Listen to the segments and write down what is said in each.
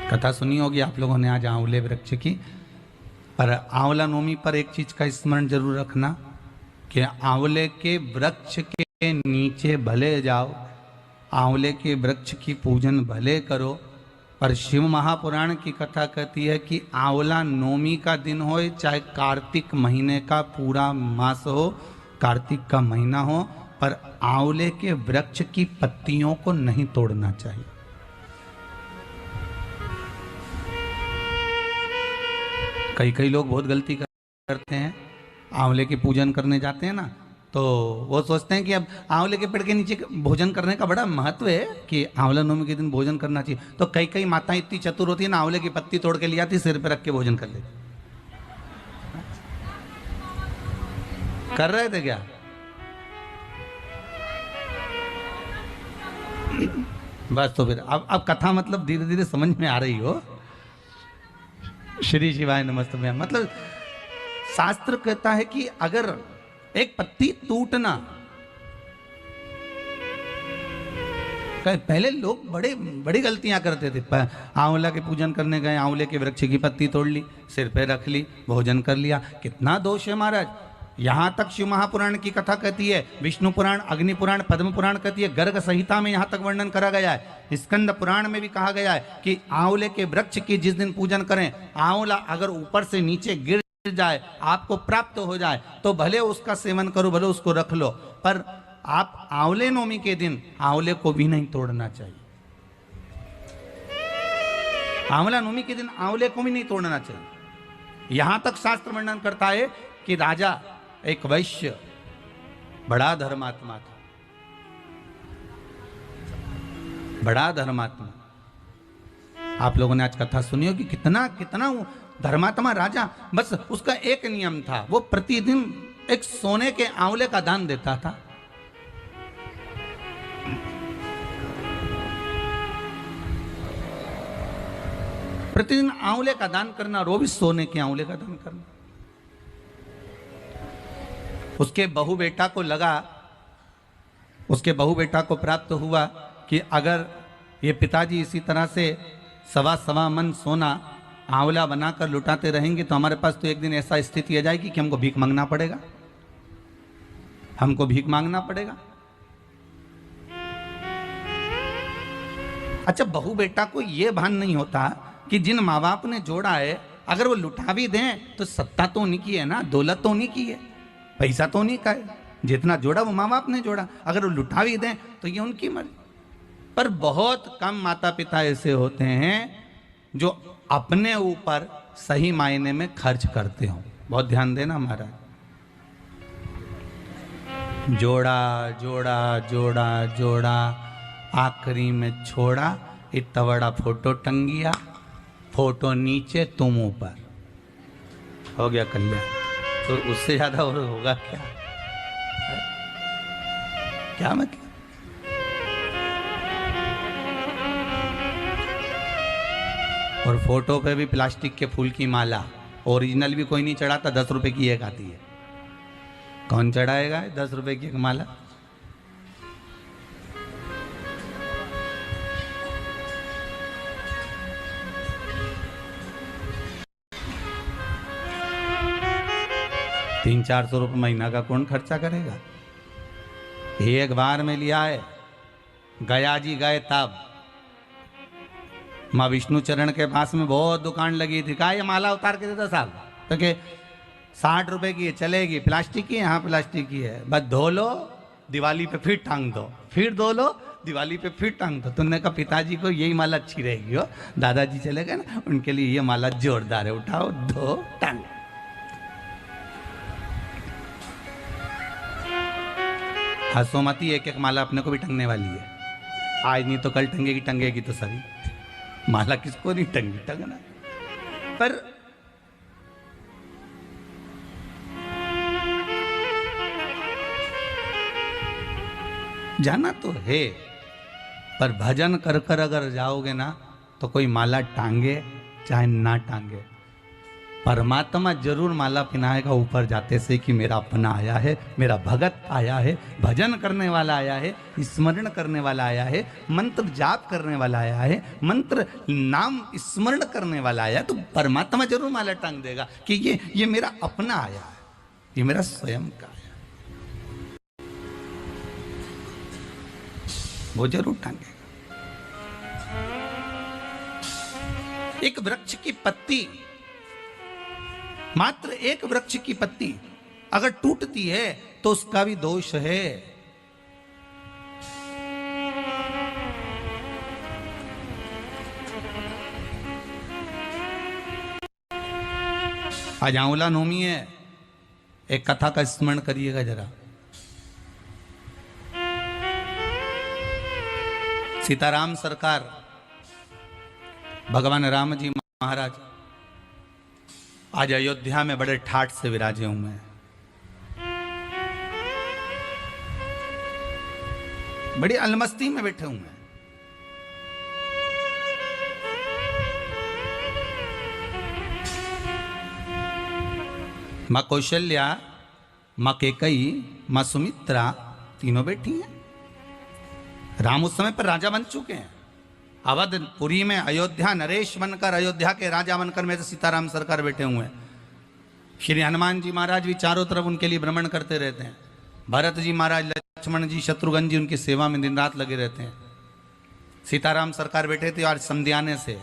कथा सुनी होगी आप लोगों ने आज आंवले वृक्ष की। पर आंवला नवमी पर एक चीज का स्मरण जरूर रखना कि आंवले के वृक्ष के नीचे भले जाओ, आंवले के वृक्ष की पूजन भले करो, पर शिव महापुराण की कथा कहती है कि आंवला नवमी का दिन हो चाहे कार्तिक महीने का पूरा मास हो, कार्तिक का महीना हो, पर आंवले के वृक्ष की पत्तियों को नहीं तोड़ना चाहिए। कई लोग बहुत गलती करते हैं, आंवले की पूजन करने जाते हैं ना, तो वो सोचते हैं कि अब आंवले के पेड़ के नीचे भोजन करने का बड़ा महत्व है कि आंवला नवमी के दिन भोजन करना चाहिए। तो कई माताएं इतनी चतुर होती है ना, आंवले की पत्ती तोड़ के ले आती, सिर पे रख के भोजन कर लेती। कर रहे थे क्या? बस तो फिर अब कथा मतलब धीरे धीरे समझ में आ रही हो। श्री शिवाय नमस्तुभ्यं। मतलब शास्त्र कहता है कि अगर एक पत्ती टूटना, पहले लोग बड़ी गलतियां करते थे। आंवला के पूजन करने गए, आंवले के वृक्ष की पत्ती तोड़ ली, सिर पे रख ली, भोजन कर लिया। कितना दोष है महाराज। यहां तक शिव महापुराण की कथा कहती है, विष्णु पुराण, अग्नि पुराण, पद्म पुराण कहती है, गर्ग संहिता में यहां तक वर्णन करा गया है, स्कंद पुराण में भी कहा गया है कि आंवले के वृक्ष की जिस दिन पूजन करें, आंवला अगर ऊपर से नीचे गिर जाए, आपको प्राप्त हो जाए, तो भले उसका सेवन करो, भले उसको रख लो, पर आप आंवले नवमी के दिन आंवले को भी नहीं तोड़ना चाहिए। आंवला नवमी के दिन आंवले को भी नहीं तोड़ना चाहिए। यहां तक शास्त्र वर्णन करता है कि राजा एक वैश्य बड़ा धर्मात्मा था, बड़ा धर्मात्मा। आप लोगों ने आज कथा सुनी होगी, कितना कितना धर्मात्मा राजा। बस उसका एक नियम था, वो प्रतिदिन एक सोने के आंवले का दान देता था। प्रतिदिन आंवले का दान करना, और वो भी सोने के आंवले का दान करना। उसके बहू बेटा को लगा, उसके बहू बेटा को प्राप्त हुआ कि अगर ये पिताजी इसी तरह से सवा मन सोना आंवला बनाकर लुटाते रहेंगे तो हमारे पास तो एक दिन ऐसा स्थिति आ जाएगी कि हमको भीख मांगना पड़ेगा, हमको भीख मांगना पड़ेगा। अच्छा, बहू बेटा को यह भान नहीं होता कि जिन माँ बाप ने जोड़ा है, अगर वो लुटा भी दें तो सत्ता तो उन्हीं की है ना, दौलत तो उन्हीं की है, पैसा तो नहीं का है। जितना जोड़ा वो माँ बाप ने जोड़ा, अगर वो लुटा भी दें तो ये उनकी मर्जी। पर बहुत कम माता पिता ऐसे होते हैं जो अपने ऊपर सही मायने में खर्च करते हो। बहुत ध्यान देना महाराज। जोड़ा जोड़ा जोड़ा जोड़ा, आखिरी में छोड़ा, इतना बड़ा फोटो टंगिया, फोटो नीचे तुम ऊपर, हो गया कल्याण। तो उससे ज्यादा और होगा क्या? क्या मतलब? और फोटो पे भी प्लास्टिक के फूल की माला, ओरिजिनल भी कोई नहीं चढ़ाता, 10 रुपए की एक आती है। कौन चढ़ाएगा 10 रुपए की एक माला? तीन 400 रुपये महीना का कौन खर्चा करेगा? एक बार में लिया है, गया जी गए तब माँ विष्णु चरण के पास में बहुत दुकान लगी थी। कहा ये माला उतार के देता साहब, तो के 60 रुपए की है, चलेगी, प्लास्टिक की है, हाँ प्लास्टिक की है, बस धो लो, दिवाली पे फिर टांग दो, फिर धो लो, दिवाली पे फिर टांग दो। तुमने कहा पिताजी को यही माला अच्छी रहेगी हो, दादाजी चले गए ना, उनके लिए ये माला जोरदार है, उठाओ, धो, टांग। हसोमती एक एक माला अपने को भी टंगने वाली है, आज नहीं तो कल टंगेगी, टंगेगी तो सभी। माला किसको नहीं टंगी, टंगना। पर जाना तो है, पर भजन कर कर अगर जाओगे ना तो कोई माला टांगे चाहे ना टांगे, परमात्मा जरूर माला पहनाएगा ऊपर जाते से कि मेरा अपना आया है, मेरा भगत आया है, भजन करने वाला आया है, स्मरण करने वाला आया है, मंत्र जाप करने वाला आया है, मंत्र नाम स्मरण करने वाला आया है, तो परमात्मा जरूर माला टांग देगा कि ये मेरा अपना आया है, ये मेरा स्वयं का आया, वो जरूर टांगेगा। एक वृक्ष की पत्ती, मात्र एक वृक्ष की पत्ती अगर टूटती है तो उसका भी दोष है। आज आंवला नवमी है, एक कथा का स्मरण करिएगा जरा। सीताराम सरकार, भगवान राम जी महाराज आज अयोध्या में बड़े ठाठ से विराजे हुए हैं, बड़ी अलमस्ती में बैठे हुए हैं। मां कौशल्या, मां कैकेयी, मां सुमित्रा तीनों बैठी हैं। राम उस समय पर राजा बन चुके हैं। अवधपुरी में अयोध्या नरेश बनकर, अयोध्या के राजा बनकर में सीताराम सरकार बैठे हुए हैं। श्री हनुमान जी महाराज भी चारों तरफ उनके लिए भ्रमण करते रहते हैं। भरत जी महाराज, लक्ष्मण जी, शत्रुघ्न जी उनकी सेवा में दिन रात लगे रहते हैं। सीताराम सरकार बैठे थे आज समध्याने से।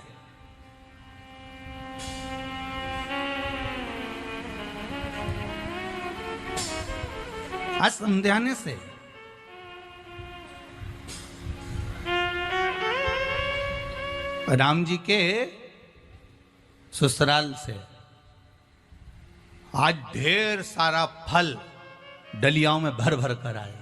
आज समध्याने से राम जी के ससुराल से आज ढेर सारा फल डलियाओं में भर भर कर आया।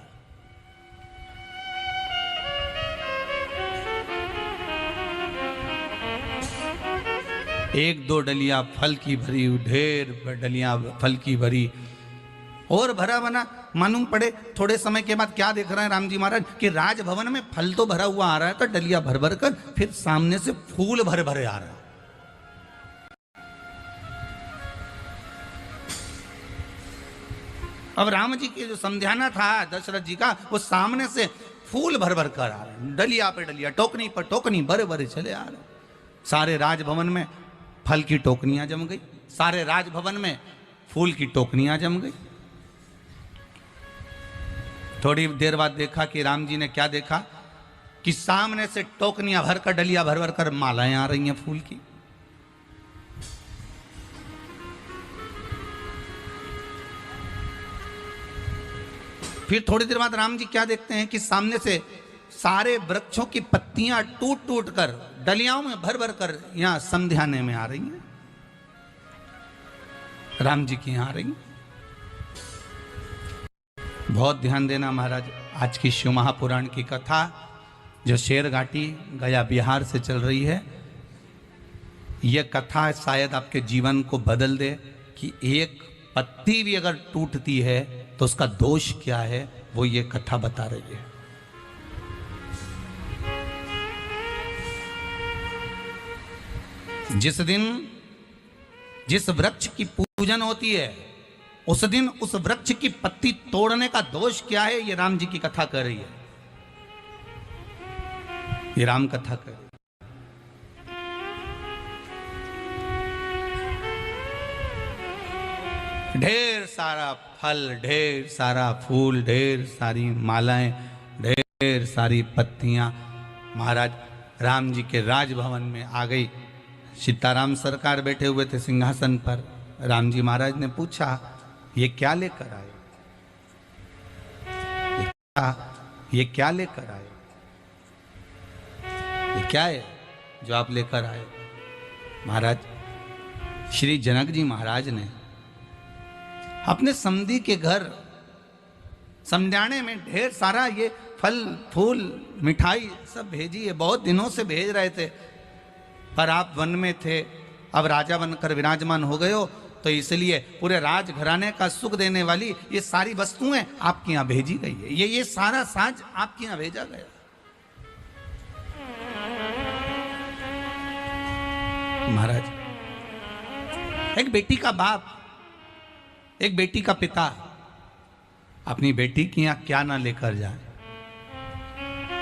एक दो डलिया फल की भरी, ढेर डलियां फल की भरी और भरा बना। मालूम पड़े थोड़े समय के बाद क्या देख रहे हैं राम जी महाराज कि राजभवन में फल तो भरा हुआ आ रहा है, तो डलिया भर भर कर, फिर सामने से फूल भरे भरे आ रहा है। अब राम जी के जो समझाना था दशरथ जी का, वो सामने से फूल भर भर कर आ रहे हैं, डलिया पे डलिया, टोकनी पर टोकनी भरे भरे चले आ रहे। सारे राजभवन में फल की टोकनियां जम गई, सारे राजभवन में फूल की टोकनियां जम गई। थोड़ी देर बाद देखा कि राम जी ने क्या देखा कि सामने से टोकनियां भरकर, डलिया भर भर कर मालाएं आ रही हैं फूल की। फिर थोड़ी देर बाद राम जी क्या देखते हैं कि सामने से सारे वृक्षों की पत्तियां टूट टूट कर डलियाओं में भर भर कर यहां समध्याने में आ रही हैं, राम जी की यहां आ रही हैं। बहुत ध्यान देना महाराज, आज की शिव महापुराण की कथा जो शेरघाटी गया बिहार से चल रही है, यह कथा शायद आपके जीवन को बदल दे कि एक पत्ती भी अगर टूटती है तो उसका दोष क्या है, वो ये कथा बता रही है। जिस दिन जिस वृक्ष की पूजन होती है, उस दिन उस वृक्ष की पत्ती तोड़ने का दोष क्या है, ये राम जी की कथा कर रही है, ये राम कथा कर रही है। ढेर सारा फल, ढेर सारा फूल, ढेर सारी मालाएं, ढेर सारी पत्तियां महाराज राम जी के राजभवन में आ गई। सीताराम सरकार बैठे हुए थे सिंहासन पर। राम जी महाराज ने पूछा, ये क्या लेकर आए? ये क्या लेकर आए? ये क्या है जो आप लेकर आए? महाराज श्री जनक जी महाराज ने अपने समधी के घर समझाने में ढेर सारा ये फल फूल मिठाई सब भेजी है। बहुत दिनों से भेज रहे थे, पर आप वन में थे, अब राजा बनकर विराजमान हो गए हो, तो इसलिए पूरे राजघराने का सुख देने वाली ये सारी वस्तुएं आपके यहाँ भेजी गई है। ये सारा साज आपके यहाँ भेजा गया। महाराज एक बेटी का बाप, एक बेटी का पिता अपनी बेटी के यहाँ क्या ना लेकर जाए।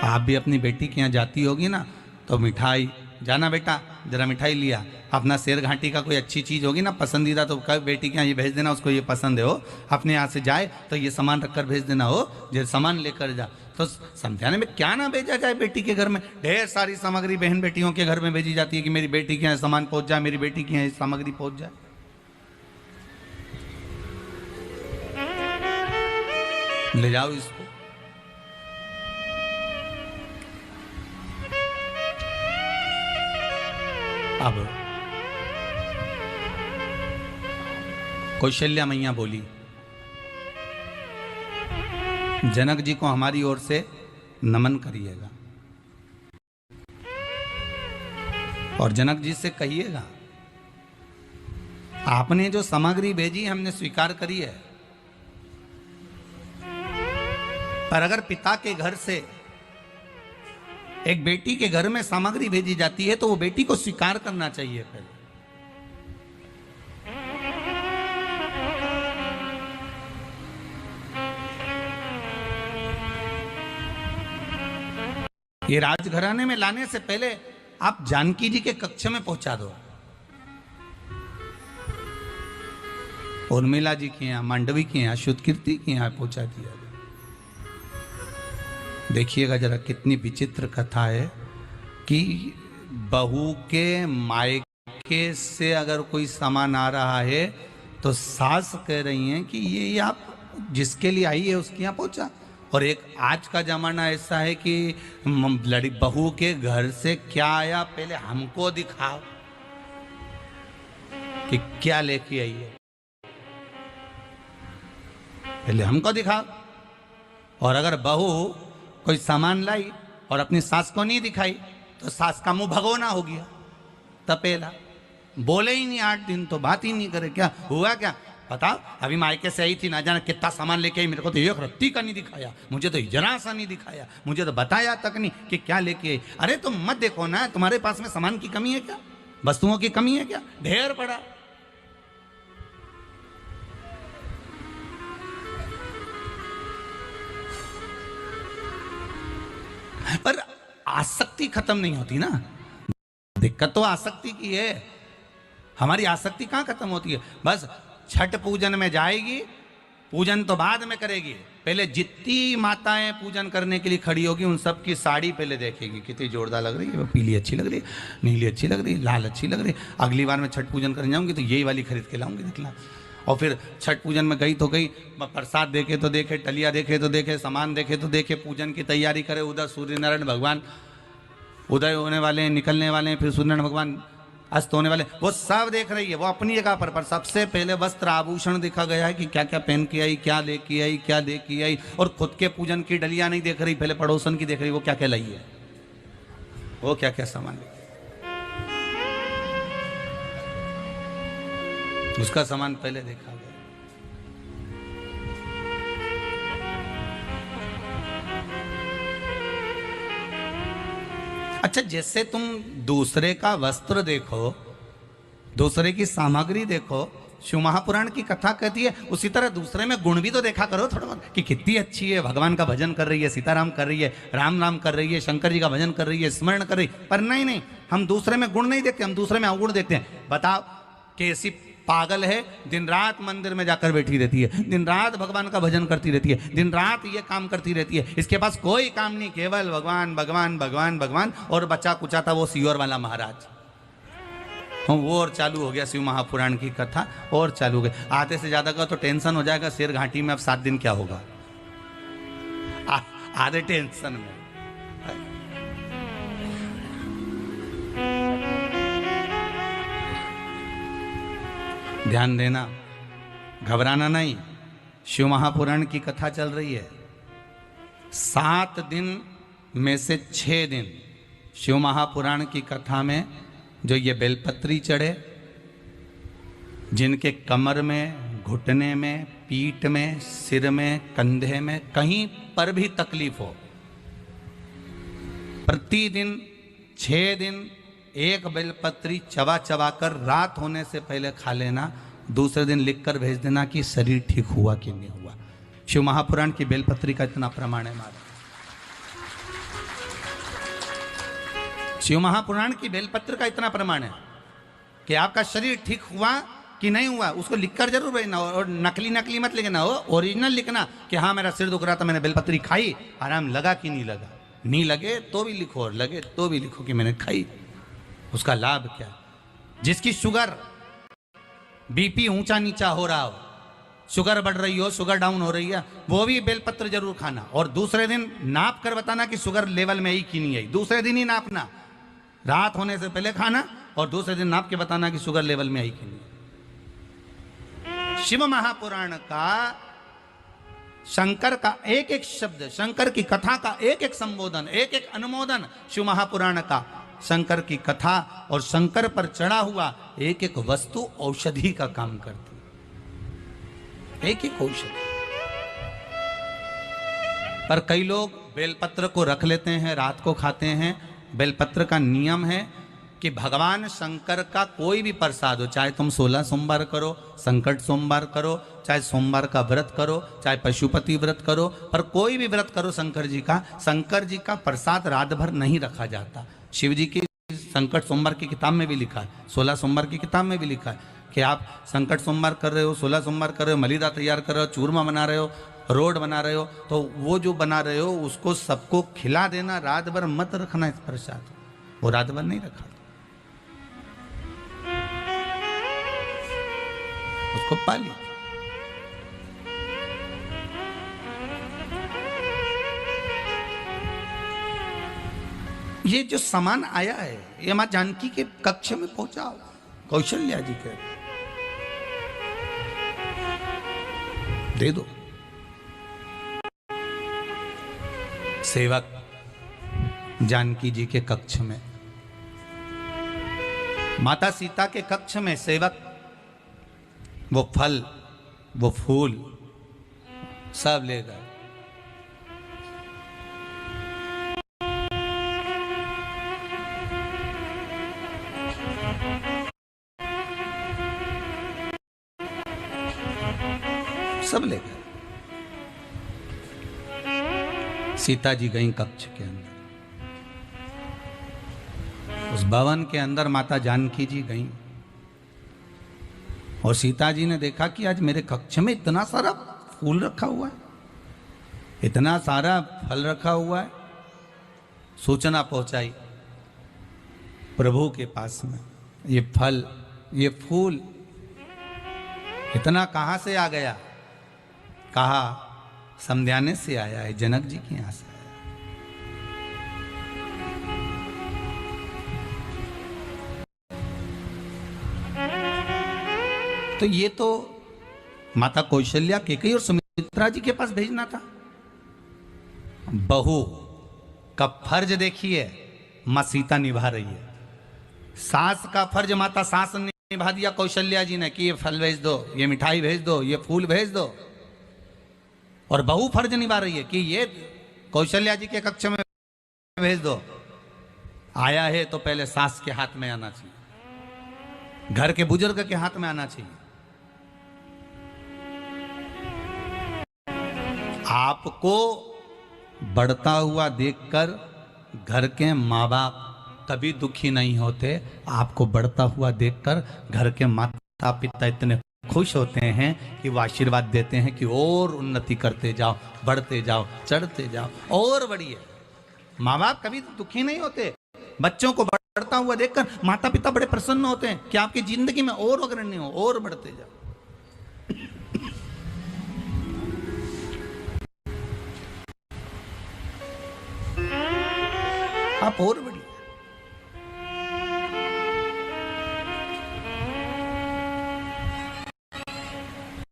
आप भी अपनी बेटी के यहाँ जाती होगी ना, तो मिठाई, जाना बेटा जरा मिठाई लिया, अपना शेर घाटी का कोई अच्छी चीज़ होगी ना पसंदीदा, तो कब बेटी के यहाँ ये भेज देना, उसको ये पसंद है हो, अपने यहाँ से जाए तो ये सामान रखकर भेज देना हो, जो सामान लेकर जा। तो समझाने में क्या ना भेजा जाए। बेटी के घर में ढेर सारी सामग्री बहन बेटियों के घर में भेजी जाती है कि मेरी बेटी के यहाँ सामान पहुँच जाए, मेरी बेटी के यहाँ सामग्री पहुँच जाए। ले जाओ इसको। अब कौशल्या मैया बोली, जनक जी को हमारी ओर से नमन करिएगा और जनक जी से कहिएगा आपने जो सामग्री भेजी हमने स्वीकार करी है, पर अगर पिता के घर से एक बेटी के घर में सामग्री भेजी जाती है तो वो बेटी को स्वीकार करना चाहिए पहले। ये राजघराने में लाने से पहले आप जानकी जी के कक्ष में पहुंचा दो, उर्मिला जी के यहाँ, मांडवी के यहाँ, शुद्धकीर्ति के यहाँ पहुंचा दिया। देखिएगा जरा कितनी विचित्र कथा है कि बहू के मायके से अगर कोई सामान आ रहा है तो सास कह रही हैं कि ये आप जिसके लिए आई है उसके यहाँ पहुंचा। और एक आज का जमाना ऐसा है कि लड़ी बहू के घर से क्या आया पहले हमको दिखाओ कि क्या लेके आई है, पहले हमको दिखाओ। और अगर बहू कोई सामान लाई और अपनी सास को नहीं दिखाई तो सास का मुंह भगोना हो गया, तपेला, बोले ही नहीं 8 दिन तो बात ही नहीं करे। क्या हुआ, क्या बताओ, अभी मायके से आई थी, ना जाना कितना सामान लेके आई, मेरे को तो एक रत्ती का नहीं दिखाया, मुझे तो जरा सा नहीं दिखाया, मुझे तो बताया तक नहीं कि क्या लेके आई। अरे तुम मत देखो ना, तुम्हारे पास में सामान की कमी है क्या, वस्तुओं की कमी है क्या, ढेर पड़ा। पर आसक्ति खत्म नहीं होती ना, दिक्कत तो आसक्ति की है। हमारी आसक्ति कहां खत्म होती है, बस छठ पूजन में जाएगी, पूजन तो बाद में करेगी, पहले जितनी माताएं पूजन करने के लिए खड़ी होगी उन सब की साड़ी पहले देखेगी, कितनी जोरदार लग रही है, पीली अच्छी लग रही है, नीली अच्छी लग रही है, लाल अच्छी लग रही है, अगली बार मैं छठ पूजन करने जाऊंगी तो यही वाली खरीद के लाऊंगी, निकला। और फिर छठ पूजन में गई तो गई, प्रसाद देखे तो देखे, टलिया देखे तो देखे, सामान देखे तो देखे, पूजन की तैयारी करे, उधर सूर्य नारायण भगवान उदय होने वाले हैं, निकलने वाले हैं, फिर सूर्य नारायण भगवान अस्त होने वाले, वो सब देख रही है, वो अपनी जगह पर सबसे पहले वस्त्र आभूषण देखा गया है कि क्या क्या पहन के आई, क्या लेके आई, क्या दे के आई। और खुद के पूजन की डलिया नहीं देख रही, पहले पड़ोसन की देख रही, वो क्या क्या लाई है, वो क्या क्या सामान लेके, उसका सामान पहले देखा गया। अच्छा, जैसे तुम दूसरे का वस्त्र देखो, दूसरे की सामग्री देखो, शिव महापुराण की कथा कहती है, उसी तरह दूसरे में गुण भी तो देखा करो थोड़ा बहुत कि कितनी अच्छी है, भगवान का भजन कर रही है, सीताराम कर रही है, राम नाम कर रही है, शंकर जी का भजन कर रही है, स्मरण कर रही है। पर नहीं, हम दूसरे में गुण नहीं देखते, हम दूसरे में अवगुण देखते हैं। बताओ कैसी पागल है, दिन रात मंदिर में जाकर बैठी रहती है, दिन रात भगवान का भजन करती रहती है, दिन रात ये काम करती रहती है, इसके पास कोई काम नहीं, केवल भगवान भगवान भगवान भगवान। और बच्चा कुचा था वो सियोर वाला महाराज, वो और चालू हो गया शिव महापुराण की कथा, और चालू हो गया। आधे से ज्यादा का तो टेंशन हो जाएगा, शेर घाटी में अब 7 दिन क्या होगा, आधे टेंशन में। ध्यान देना, घबराना नहीं, शिव महापुराण की कथा चल रही है। 7 दिन में से 6 दिन शिव महापुराण की कथा में जो ये बेलपत्री चढ़े, जिनके कमर में, घुटने में, पीठ में, सिर में, कंधे में कहीं पर भी तकलीफ हो, प्रतिदिन 6 दिन एक बेलपत्री चबा चबा कर रात होने से पहले खा लेना, दूसरे दिन लिख कर भेज देना कि शरीर ठीक हुआ कि नहीं हुआ। शिव महापुराण की बेलपत्री का इतना प्रमाण है महाराज। शिव महापुराण की बेलपत्र का इतना प्रमाण है कि आपका शरीर ठीक हुआ कि नहीं हुआ, उसको लिखकर जरूर भेजना। और नकली नकली मत लिखना हो, ओरिजिनल लिखना कि हाँ मेरा सिर दुख रहा था, मैंने बेलपत्री खाई, आराम लगा कि नहीं लगा। नहीं लगे तो भी लिखो और लगे तो भी लिखो कि मैंने खाई। उसका लाभ क्या? जिसकी शुगर बीपी ऊंचा नीचा हो रहा हो, शुगर बढ़ रही हो, शुगर डाउन हो रही है, वो भी बेलपत्र जरूर खाना। और दूसरे दिन नाप कर बताना कि शुगर लेवल में आई कि नहीं आई। दूसरे दिन ही नापना, रात होने से पहले खाना और दूसरे दिन नाप के बताना कि शुगर लेवल में आई कि नहीं। शिव महापुराण का, शंकर का एक एक शब्द, शंकर की कथा का एक एक संबोधन, एक एक अनुमोदन शिव महापुराण का, शंकर की कथा और शंकर पर चढ़ा हुआ एक एक वस्तु औषधि का काम करती, एक एक औषधि। पर कई लोग बेलपत्र को रख लेते हैं, रात को खाते हैं। बेलपत्र का नियम है कि भगवान शंकर का कोई भी प्रसाद हो, चाहे तुम 16 सोमवार करो, संकट सोमवार करो, चाहे सोमवार का व्रत करो, चाहे पशुपति व्रत करो, पर कोई भी व्रत करो शंकर जी का प्रसाद रात भर नहीं रखा जाता। शिव जी की संकट सोमवार की किताब में भी लिखा है, 16 सोमवार की किताब में भी लिखा है कि आप संकट सोमवार कर रहे हो, 16 सोमवार कर रहे हो, मलिदा तैयार कर रहे हो, चूरमा बना रहे हो, रोड बना रहे हो, तो वो जो बना रहे हो उसको सबको खिला देना, रात भर मत रखना इस प्रसाद। वो रात भर नहीं रखा, उसको पाली। ये जो सामान आया है ये मां जानकी के कक्ष में पहुंचाओ, कौशल्या जी के दे दो। सेवक जानकी जी के कक्ष में, माता सीता के कक्ष में सेवक वो फल वो फूल सब ले गए। सब ले गए। सीता जी गई कक्ष के अंदर, उस भवन के अंदर माता जानकी जी गई और सीता जी ने देखा कि आज मेरे कक्ष में इतना सारा फूल रखा हुआ है, इतना सारा फल रखा हुआ है। सूचना पहुंचाई प्रभु के पास में, ये फल ये फूल इतना कहां से आ गया? कहा समध्याने से आया है, जनक जी के यहां से आया। तो ये तो माता कौशल्या, केकई और सुमित्रा जी के पास भेजना था। बहू का फर्ज देखिए मां सीता निभा रही है। सास का फर्ज माता सास ने निभा दिया कौशल्या जी ने कि ये फल भेज दो, ये मिठाई भेज दो, ये फूल भेज दो। और बहू फर्ज निभा रही है कि ये कौशल्या जी के कक्ष में भेज दो। आया है तो पहले सास के हाथ में आना चाहिए, घर के बुजुर्ग के हाथ में आना चाहिए। आपको बढ़ता हुआ देखकर घर के माँ बाप कभी दुखी नहीं होते। आपको बढ़ता हुआ देखकर घर के माता पिता इतने खुश होते हैं कि वो आशीर्वाद देते हैं कि और उन्नति करते जाओ, बढ़ते जाओ, चढ़ते जाओ, और बढ़िए। माँ बाप कभी दुखी नहीं होते। बच्चों को बढ़ता हुआ देखकर माता पिता बड़े प्रसन्न होते हैं कि आपकी जिंदगी में और अग्रणी हो, और बढ़ते जाओ। आप और बढ़िए।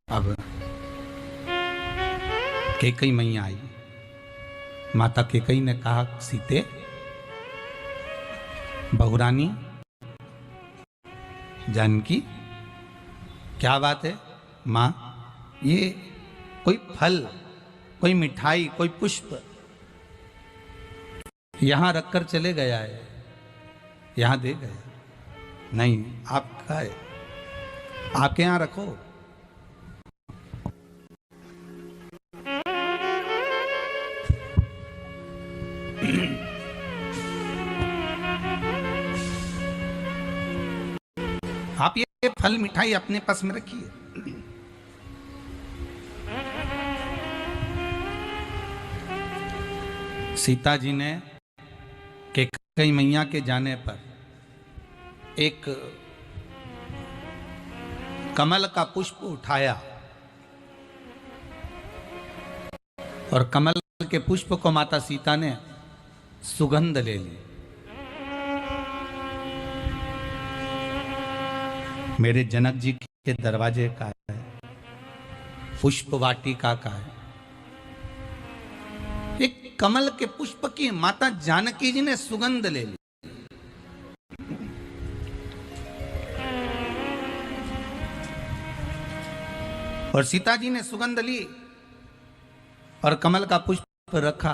अब कैकई मैया आई। माता कैकई ने कहा, सीते बहुरानी जानकी क्या बात है? माँ ये कोई फल, कोई मिठाई, कोई पुष्प यहां रखकर चले गया है, यहाँ दे गए, नहीं आपका है, आपके यहाँ रखो। आप ये फल मिठाई अपने पास में रखिए। सीता जी ने कैकेयी मैया के जाने पर एक कमल का पुष्प उठाया और कमल के पुष्प को माता सीता ने सुगंध ले ली। मेरे जनक जी के दरवाजे का है, पुष्प वाटिका का है। एक कमल के पुष्प की माता जानकी जी ने सुगंध ले ली। और सीता जी ने सुगंध ली और कमल का पुष्प रखा।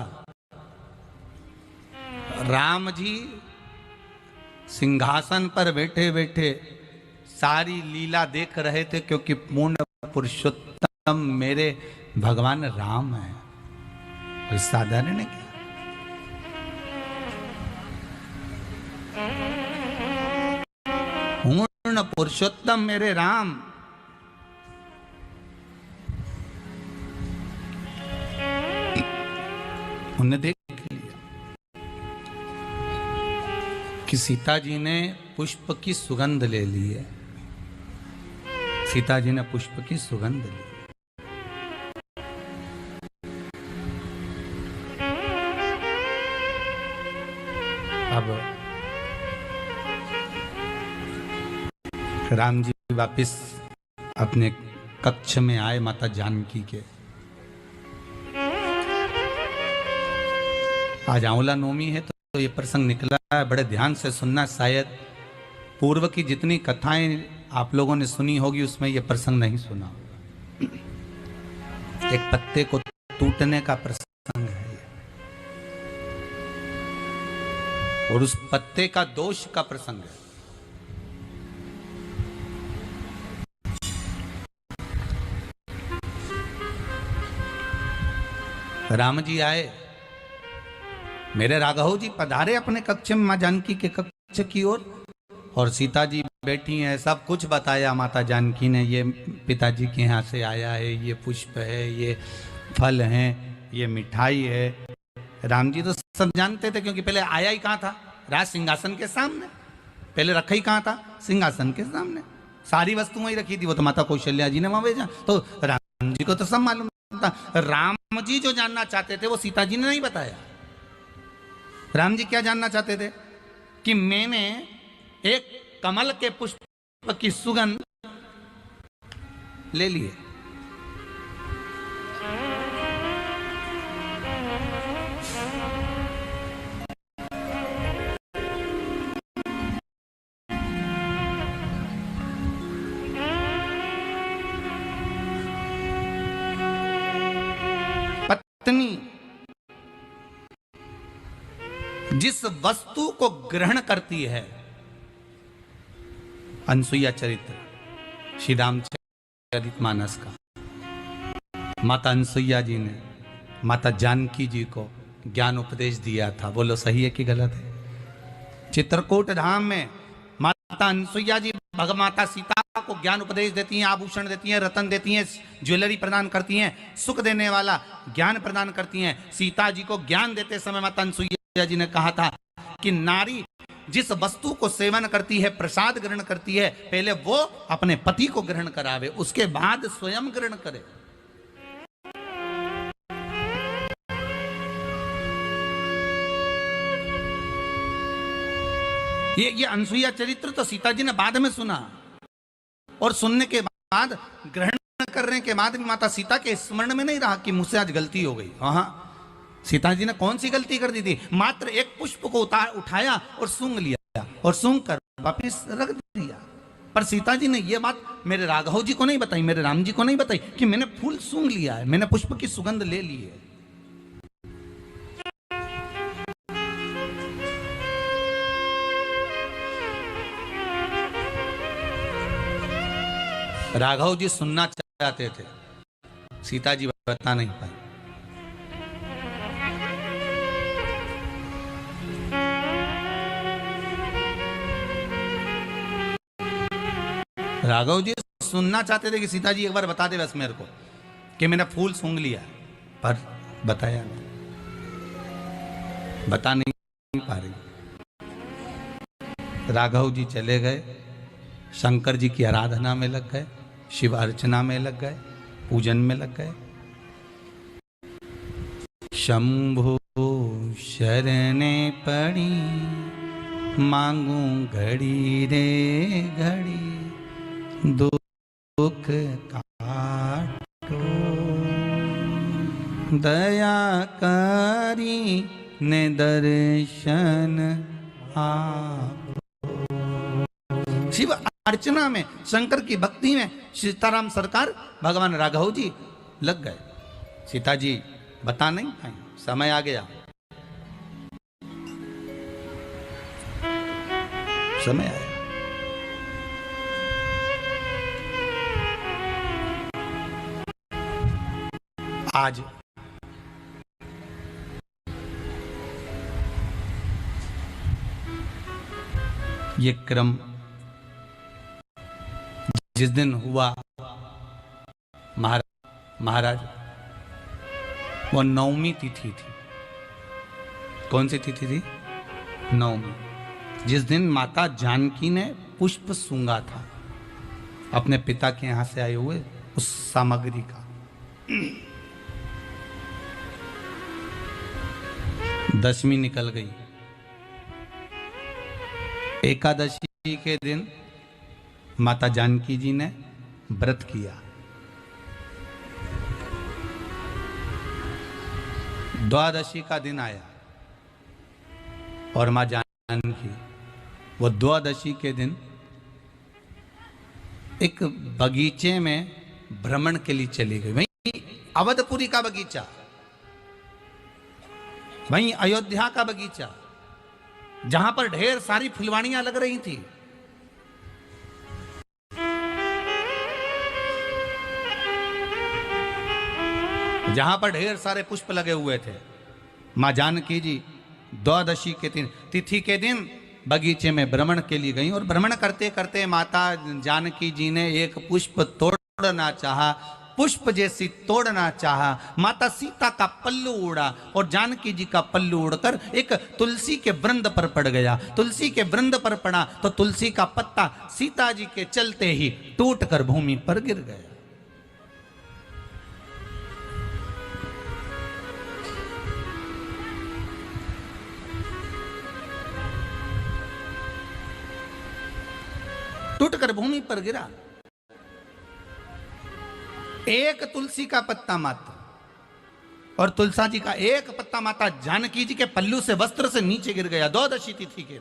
राम जी सिंहासन पर बैठे बैठे सारी लीला देख रहे थे, क्योंकि पूर्ण पुरुषोत्तम मेरे भगवान राम है। और साधारण है क्या? पूर्ण पुरुषोत्तम मेरे राम। उन्हें देख लिया कि सीता जी ने पुष्प की सुगंध ले ली है। सीता जी ने पुष्प की सुगंध ली। अब राम जी वापिस अपने कक्ष में आए माता जानकी के। आज आंवला नवमी है तो ये प्रसंग निकला है, बड़े ध्यान से सुनना। शायद पूर्व की जितनी कथाएं आप लोगों ने सुनी होगी उसमें ये प्रसंग नहीं सुना होगा। एक पत्ते को टूटने का प्रसंग है ये, और उस पत्ते का दोष का प्रसंग है। राम जी आए, मेरे राघव जी पधारे अपने कक्ष में मां जानकी के कक्ष की ओर, और सीता जी बैठी हैं। सब कुछ बताया माता जानकी ने, ये पिताजी के यहाँ से आया है, ये पुष्प है, ये फल हैं, ये मिठाई है। राम जी तो सब जानते थे, क्योंकि पहले आया ही कहाँ था? राज सिंहासन के सामने। पहले रखा ही कहाँ था? सिंहासन के सामने। सारी वस्तुएं ही रखी थी, वो तो माता कौशल्या जी ने वहां भेजा। तो राम जी को तो सब मालूम था। राम जी जो जानना चाहते थे वो सीता जी ने नहीं बताया। राम जी क्या जानना चाहते थे? कि मैंने एक कमल के पुष्प की सुगंध ले ली है। पत्नी जिस वस्तु को ग्रहण करती है, अनसुईया चरित्र श्री रामचरितमानस का, माता अनसुईया जी ने माता जानकी जी को ज्ञान उपदेश दिया था। बोलो सही है कि गलत है? चित्रकूट धाम में माता अनसुईया जी भगमाता सीता को ज्ञान उपदेश देती हैं, आभूषण देती हैं, रतन देती हैं, ज्वेलरी प्रदान करती हैं, सुख देने वाला ज्ञान प्रदान करती हैं। सीता जी को ज्ञान देते समय माता अनसुईया जी ने कहा था कि नारी जिस वस्तु को सेवन करती है, प्रसाद ग्रहण करती है, पहले वो अपने पति को ग्रहण करावे, उसके बाद स्वयं ग्रहण करे। ये अनसुईया चरित्र तो सीता जी ने बाद में सुना, और सुनने के बाद ग्रहण करने के बाद भी माता सीता के स्मरण में नहीं रहा कि मुझसे आज गलती हो गई। हाँ, सीता जी ने कौन सी गलती कर दी थी? मात्र एक पुष्प को उठाया और सूंघ लिया, और सूंघ कर वापिस रख दिया। पर सीता जी ने यह बात मेरे राघव जी को नहीं बताई, मेरे राम जी को नहीं बताई कि मैंने फूल सूंघ लिया है, मैंने पुष्प की सुगंध ले ली है। राघव जी सुनना चाहते थे, सीता जी बता नहीं पाई। राघव जी सुनना चाहते थे कि सीता जी एक बार बता दे बस मेरे को कि मैंने फूल सूंघ लिया, पर बताया नहीं, बता नहीं पा रही। राघव जी चले गए, शंकर जी की आराधना में लग गए, शिव अर्चना में लग गए, पूजन में लग गए। शंभु शरणे पड़ी मांगू घड़ी रे घड़ी दुख काटो दया करी ने दर्शन आप। शिव अर्चना में, शंकर की भक्ति में सीताराम सरकार भगवान राघव जी लग गए। सीता जी बता नहीं पाई, समय आ गया, समय आया। आज ये क्रम जिस दिन हुआ महाराज वो नवमी तिथि थी। कौन सी तिथि थी? नवमी, जिस दिन माता जानकी ने पुष्प सूंघा था अपने पिता के यहां से आए हुए उस सामग्री का। दशमी निकल गई। एकादशी के दिन माता जानकी जी ने व्रत किया। द्वादशी का दिन आया और मां जानकी वो द्वादशी के दिन एक बगीचे में भ्रमण के लिए चली गई। वहीं अवधपुरी का बगीचा, वहीं अयोध्या का बगीचा, जहां पर ढेर सारी फुलवाड़ियां लग रही थी। जहां पर ढेर सारे पुष्प लगे हुए थे। मां जानकी जी द्वादशी के दिन, तिथि के दिन बगीचे में भ्रमण के लिए गई और भ्रमण करते करते माता जानकी जी ने एक पुष्प तोड़ना चाहा, पुष्प जैसी तोड़ना चाहा। माता सीता का पल्लू उड़ा और जानकी जी का पल्लू उड़कर एक तुलसी के वृंद पर पड़ गया। तुलसी के वृंद पर पड़ा तो तुलसी का पत्ता सीता जी के चलते ही टूटकर भूमि पर गिर गया। टूटकर भूमि पर गिरा। एक तुलसी का पत्ता मात्र, और तुलसा जी का एक पत्ता माता जानकी जी के पल्लू से, वस्त्र से नीचे गिर गया। द्वादशी तिथि के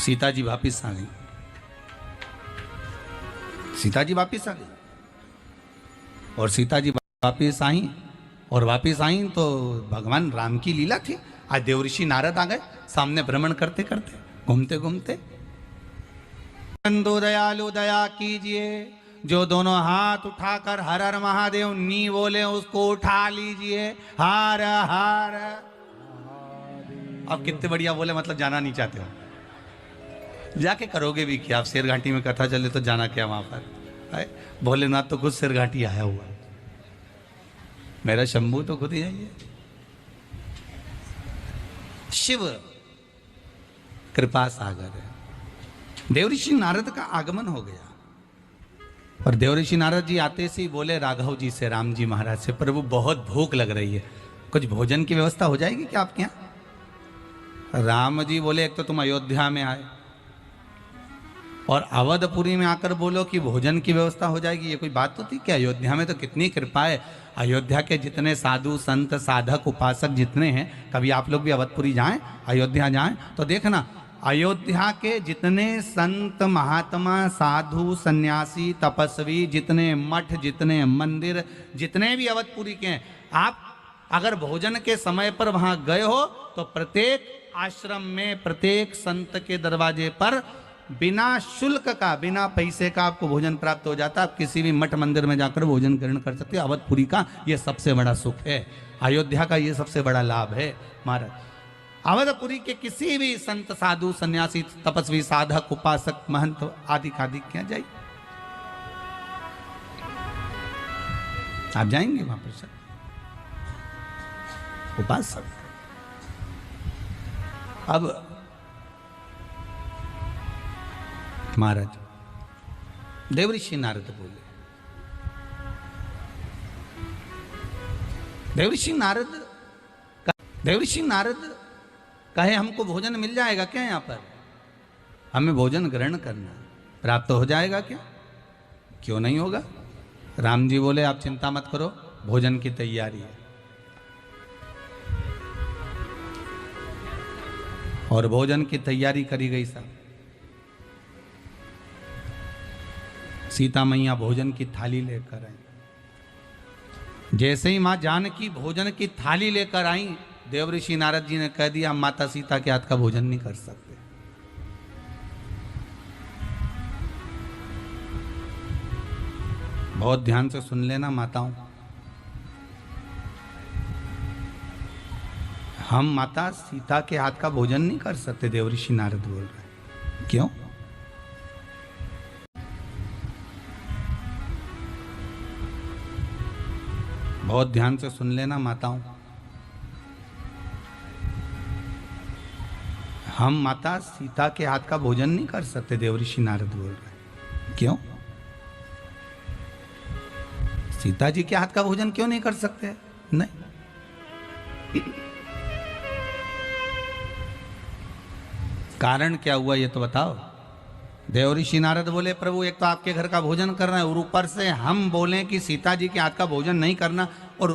सीता जी वापिस आ गई। सीता जी वापिस आ गई और सीता जी वापिस आई और वापिस आई तो भगवान राम की लीला थी। आज देवऋषि नारद आ गए सामने भ्रमण करते करते, घूमते घूमते। बंधु दयालु दया कीजिए, जो दोनों हाथ उठाकर हर हर महादेव नी बोले उसको उठा लीजिए। हर हर। अब कितने बढ़िया बोले, मतलब जाना नहीं चाहते हो, जाके करोगे भी क्या? आप शेरघाटी में कथा चले तो जाना क्या वहां पर? भोलेनाथ तो खुद शेरघाटी आया हुआ है, मेरा शंभू तो खुद ही जाइए। शिव कृपा सागर है। देवऋषि नारद का आगमन हो गया और देवऋषि नारद जी आते से ही बोले राघव जी से, राम जी महाराज से, प्रभु बहुत भूख लग रही है, कुछ भोजन की व्यवस्था हो जाएगी क्या आपके यहाँ? राम जी बोले, एक तो तुम अयोध्या में आए और अवधपुरी में आकर बोलो कि भोजन की व्यवस्था हो जाएगी, ये कोई बात तो थी क्या? अयोध्या में तो कितनी कृपा है। अयोध्या के जितने साधु संत साधक उपासक जितने हैं, कभी आप लोग भी अवधपुरी जाएं, अयोध्या जाएं तो देखना, अयोध्या के जितने संत महात्मा साधु सन्यासी तपस्वी, जितने मठ, जितने मंदिर, जितने भी अवधपुरी के हैं, आप अगर भोजन के समय पर वहां गए हो तो प्रत्येक आश्रम में प्रत्येक संत के दरवाजे पर बिना शुल्क का, बिना पैसे का आपको भोजन प्राप्त हो जाता है। आप किसी भी मठ मंदिर में जाकर भोजन ग्रहण कर सकते हो। अवधपुरी का यह सबसे बड़ा सुख है, अयोध्या का यह सबसे बड़ा लाभ है महाराज। अवधपुरी के किसी भी संत, साधु, सन्यासी, तपस्वी, साधक, उपासक, महंत आदि आदि क्या जाइए, आप जाएंगे वहां पर सर उपासक। अब महाराज देवऋषि नारद बोले, देवऋषि नारद कहे हमको भोजन मिल जाएगा क्या? यहां पर हमें भोजन ग्रहण करना प्राप्त हो जाएगा क्या? क्यों नहीं होगा? राम जी बोले आप चिंता मत करो, भोजन की तैयारी है। और भोजन की तैयारी करी गई साहब। सीता मैया भोजन की थाली लेकर आई। जैसे ही मां जानकी भोजन की थाली लेकर आई, देवऋषि नारद जी ने कह दिया हम माता सीता के हाथ का भोजन नहीं कर सकते। बहुत ध्यान से सुन लेना माताओं, हम माता सीता के हाथ का भोजन नहीं कर सकते। देवऋषि नारद बोल रहे, क्यों? बहुत ध्यान से सुन लेना माताओं, हम माता सीता के हाथ का भोजन नहीं कर सकते। देवऋषि नारद बोल रहे, क्यों? सीता जी के हाथ का भोजन क्यों नहीं कर सकते? नहीं, कारण क्या हुआ ये तो बताओ। देवऋषि नारद बोले प्रभु एक तो आपके घर का भोजन करना है और ऊपर से हम बोलें कि सीता जी के हाथ का भोजन नहीं करना और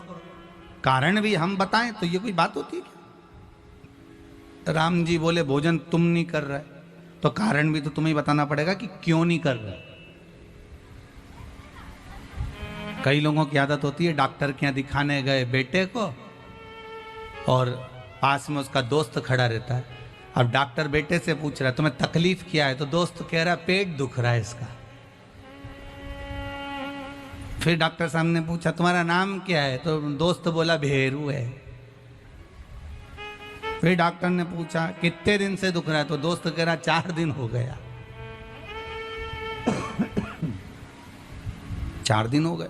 कारण भी हम बताएं, तो ये कोई बात होती है क्या? राम जी बोले भोजन तुम नहीं कर रहे तो कारण भी तो तुम्हें बताना पड़ेगा कि क्यों नहीं कर रहे। कई लोगों की आदत होती है, डॉक्टर के यहाँ दिखाने गए बेटे को और पास में उसका दोस्त खड़ा रहता है। अब डॉक्टर बेटे से पूछ रहा है तुम्हें तकलीफ क्या है, तो दोस्त कह रहा है पेट दुख रहा है इसका। फिर डॉक्टर साहब ने पूछा तुम्हारा नाम क्या है, तो दोस्त बोला भेरू है। फिर डॉक्टर ने पूछा कितने दिन से दुख रहा है, तो दोस्त कह रहा 4 दिन हो गया। 4 दिन हो गए।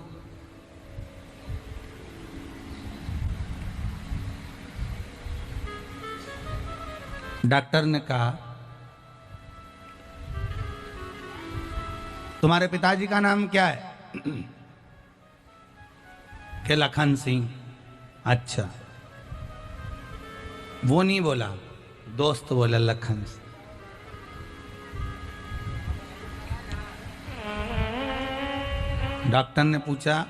डॉक्टर ने कहा तुम्हारे पिताजी का नाम क्या है? कि लखन सिंह। अच्छा, वो नहीं बोला, दोस्त बोला लखन। डॉक्टर ने पूछा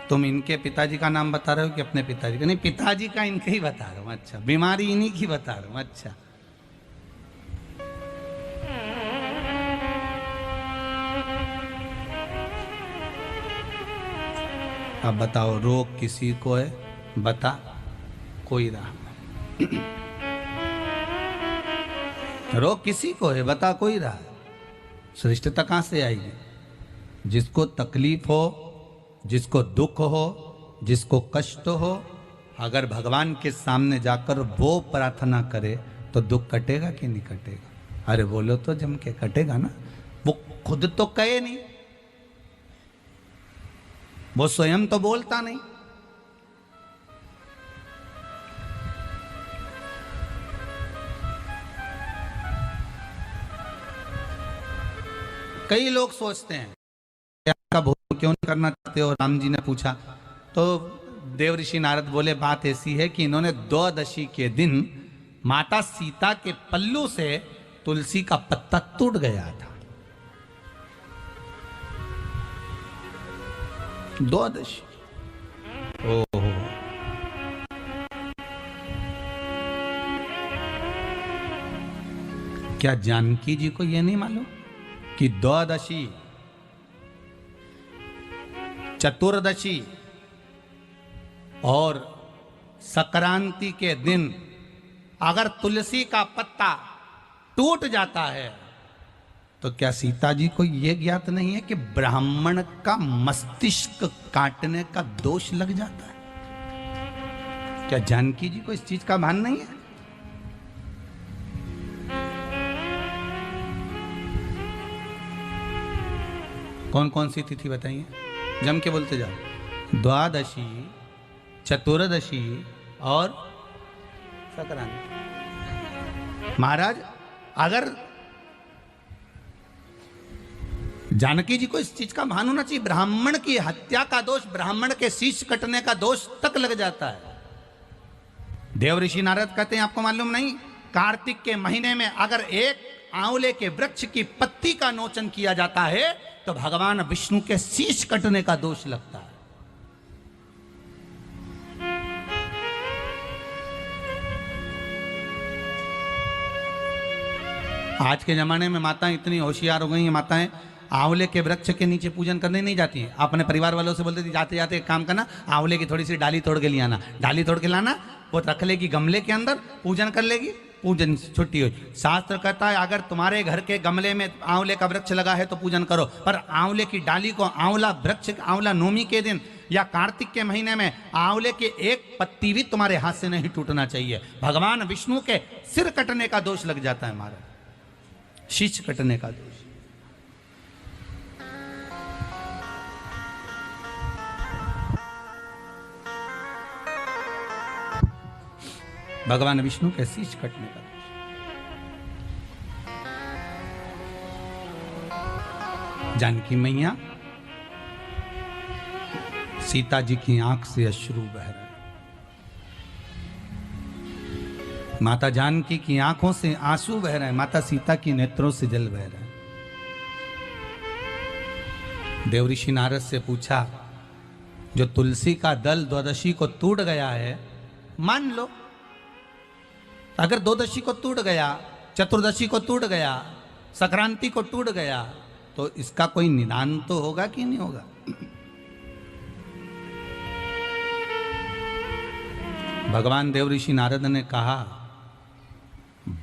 तुम इनके पिताजी का नाम बता रहे हो कि अपने पिताजी का? नहीं, पिताजी का इनके ही बता रहा हूं। अच्छा, बीमारी इन्हीं की बता रहा हूं। अच्छा, अब बताओ रोग किसी को है? बता कोई रहा। रोग किसी को है? बता कोई रहा। श्रेष्ठता कहां से आएगी? जिसको तकलीफ हो, जिसको दुख हो, जिसको कष्ट हो, अगर भगवान के सामने जाकर वो प्रार्थना करे तो दुख कटेगा कि नहीं कटेगा? अरे बोलो तो जम के कटेगा ना। वो खुद तो कहे नहीं, वो स्वयं तो बोलता नहीं। कई लोग सोचते हैं का भोजन क्यों नहीं करना चाहते हो? राम जी ने पूछा तो देवऋषि नारद बोले बात ऐसी है कि इन्होंने द्वादशी के दिन माता सीता के पल्लू से तुलसी का पत्ता टूट गया था। द्वादशी। ओहो, क्या जानकी जी को यह नहीं मालूम कि द्वादशी, चतुर्दशी और संक्रांति के दिन अगर तुलसी का पत्ता टूट जाता है तो क्या सीता जी को यह ज्ञात नहीं है कि ब्राह्मण का मस्तिष्क काटने का दोष लग जाता है? क्या जानकी जी को इस चीज का भान नहीं है? कौन कौन सी तिथि बताइए, जम के बोलते जाओ। द्वादशी, चतुर्दशी और संक्रांति। महाराज अगर जानकी जी को इस चीज का भान होना चाहिए, ब्राह्मण की हत्या का दोष, ब्राह्मण के शीश कटने का दोष तक लग जाता है। देव ऋषि नारद कहते हैं आपको मालूम नहीं, कार्तिक के महीने में अगर एक आंवले के वृक्ष की पत्ती का नोचन किया जाता है तो भगवान विष्णु के शीश कटने का दोष लगता है। आज के जमाने में माताएं इतनी होशियार हो गई हैं, माताएं आंवले के वृक्ष के नीचे पूजन करने नहीं जाती है। अपने परिवार वालों से बोलते थी जाते जाते एक काम करना, आंवले की थोड़ी सी डाली तोड़ के ले आना, डाली तोड़ के लाना, वो रख लेगी गमले के अंदर, पूजन कर लेगी, पूजन छुट्टी हुई। शास्त्र कहता है अगर तुम्हारे घर के गमले में आंवले का वृक्ष लगा है तो पूजन करो, पर आंवले की डाली को आंवला वृक्ष, आंवला नवमी के दिन या कार्तिक के महीने में आंवले के एक पत्ती भी तुम्हारे हाथ से नहीं टूटना चाहिए। भगवान विष्णु के सिर कटने का दोष लग जाता है, हमारा शीश कटने का दोष। भगवान विष्णु के शीश कटने का दोष। जानकी मैया, सीता जी की आंख से अश्रु बह रहे, माता जानकी की आंखों से आंसू बह रहे हैं, माता सीता की नेत्रों से जल बह रहे हैं। देव ऋषि नारद से पूछा, जो तुलसी का दल द्वादशी को टूट गया है, मान लो अगर द्वादशी को टूट गया, चतुर्दशी को टूट गया, संक्रांति को टूट गया, तो इसका कोई निदान तो होगा कि नहीं होगा? भगवान देव ऋषि नारद ने कहा,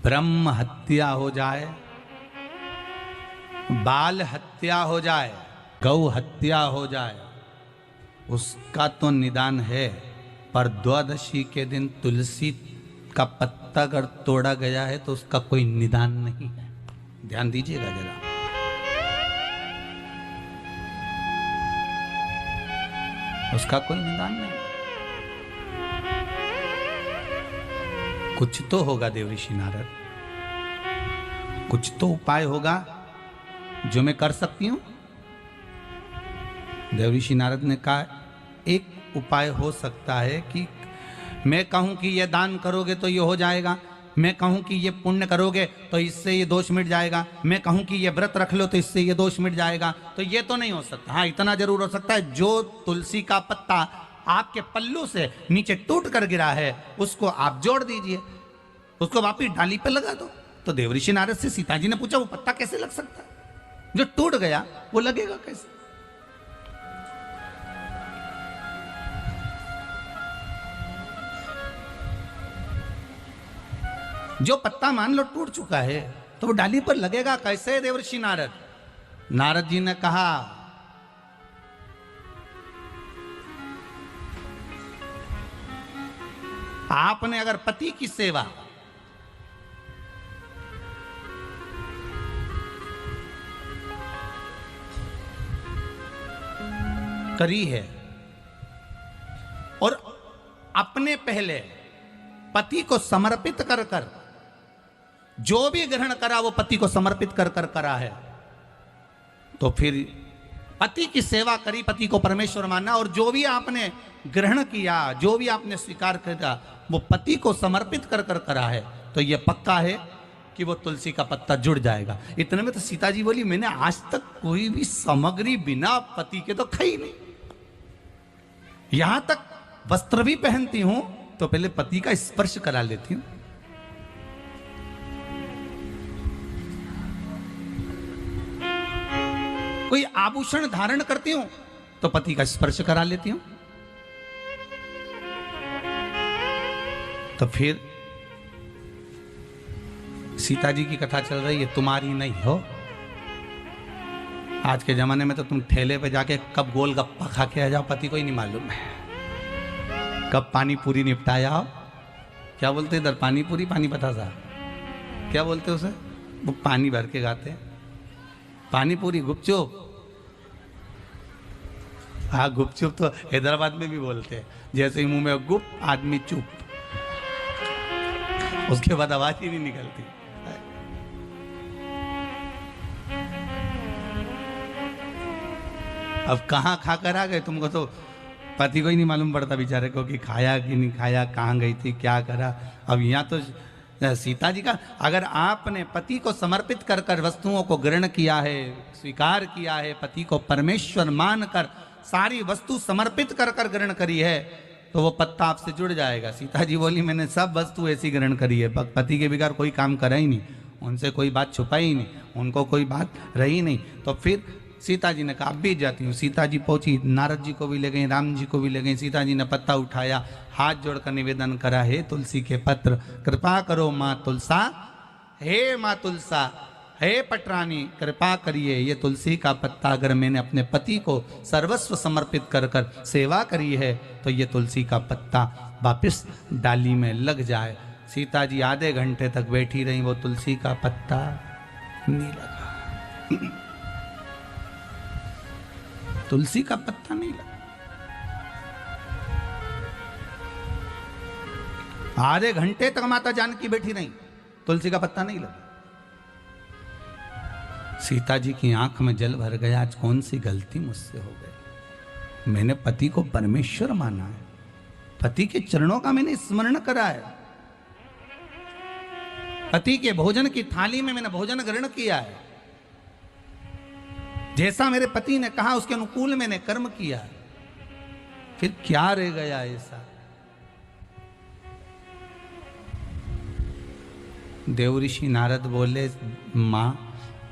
ब्रह्म हत्या हो जाए, बाल हत्या हो जाए, गौ हत्या हो जाए, उसका तो निदान है, पर द्वादशी के दिन तुलसी का पत्ता अगर तोड़ा गया है तो उसका कोई निदान नहीं है। ध्यान दीजिएगा जरा। उसका कोई निदान नहीं। कुछ तो होगा देव ऋषि नारद, कुछ तो उपाय होगा जो मैं कर सकती हूं। देव ऋषि नारद ने कहा, एक उपाय हो सकता है कि मैं कहूं कि ये दान करोगे तो ये हो जाएगा, मैं कहूं कि ये पुण्य करोगे तो इससे ये दोष मिट जाएगा, मैं कहूं कि ये व्रत रख लो तो इससे ये दोष मिट जाएगा, तो ये तो नहीं हो सकता। हाँ, इतना जरूर हो सकता है, जो तुलसी का पत्ता आपके पल्लू से नीचे टूट कर गिरा है उसको आप जोड़ दीजिए, उसको वापिस डाली पर लगा दो। तो देव ऋषि नारद से सीता जी ने पूछा, वो पत्ता कैसे लग सकता है? जो टूट गया वो लगेगा कैसे? जो पत्ता मान लो टूट चुका है तो वो डाली पर लगेगा कैसे? देवर्षि नारद, नारद जी ने कहा, आपने अगर पति की सेवा करी है और अपने पहले पति को समर्पित कर कर जो भी ग्रहण करा वो पति को समर्पित कर कर करा है, तो फिर पति की सेवा करी, पति को परमेश्वर माना, और जो भी आपने ग्रहण किया, जो भी आपने स्वीकार किया वो पति को समर्पित कर कर करा है, तो ये पक्का है कि वो तुलसी का पत्ता जुड़ जाएगा। इतने में तो सीता जी बोली, मैंने आज तक कोई भी सामग्री बिना पति के तो खाई नहीं, यहां तक वस्त्र भी पहनती हूं तो पहले पति का स्पर्श करा लेती हूं। कोई आभूषण धारण करती हूं तो पति का स्पर्श करा लेती हूं। तो फिर सीता जी की कथा चल रही है, तुम्हारी नहीं हो। आज के जमाने में तो तुम ठेले पे जाके कब गोलगप्पा खा के आ जाओ पति को ही नहीं मालूम है, कब पानी पूरी निपटाया हो। क्या बोलते इधर, पानी पूरी, पानी बतासा, क्या बोलते उसे, वो पानी भर के गाते हैं, पानी पूरी, गुपचुप। हाँ गुपचुप तो हैदराबाद में भी बोलते हैं, जैसे ही मुंह में गुप आदमी चुप, उसके बाद आवाज ही नहीं निकलती। अब कहाँ खा कर आ गए, तुमको तो पति को ही नहीं मालूम पड़ता बेचारे को कि खाया कि नहीं खाया, कहाँ गई थी, क्या करा। अब यहाँ तो सीता जी का, अगर आपने पति को समर्पित कर कर वस्तुओं को ग्रहण किया है, स्वीकार किया है, पति को परमेश्वर मानकर सारी वस्तु समर्पित कर कर ग्रहण करी है, तो वो पत्ता आपसे जुड़ जाएगा। सीता जी बोली मैंने सब वस्तु ऐसी ग्रहण करी है, पति के बिगाड़ कोई काम करा ही नहीं, उनसे कोई बात छुपाई ही नहीं, उनको कोई बात रही नहीं। तो फिर सीता जी ने कहा अब भी जाती हूँ। सीता जी पहुंची, नारद जी को भी ले गई, राम जी को भी ले गई। सीता जी ने पत्ता उठाया, हाथ जोड़कर निवेदन करा, हे तुलसी के पत्र, कृपा करो माँ तुलसा, हे माँ तुलसा, हे पटरानी, कृपा करिए, ये तुलसी का पत्ता अगर मैंने अपने पति को सर्वस्व समर्पित कर कर सेवा करी है तो ये तुलसी का पत्ता वापिस डाली में लग जाए। सीता जी आधे घंटे तक बैठी रही, वो तुलसी का पत्ता नहीं लगा, तुलसी का पत्ता नहीं लगा। आधे घंटे तक माता जानकी बैठी रही, तुलसी का पत्ता नहीं लगा। सीता जी की आंख में जल भर गया, आज कौन सी गलती मुझसे हो गई। मैंने पति को परमेश्वर माना है, पति के चरणों का मैंने स्मरण करा है, पति के भोजन की थाली में मैंने भोजन ग्रहण किया है, जैसा मेरे पति ने कहा उसके अनुकूल मैंने कर्म किया, फिर क्या रह गया ऐसा। देवऋषि नारद बोले मां,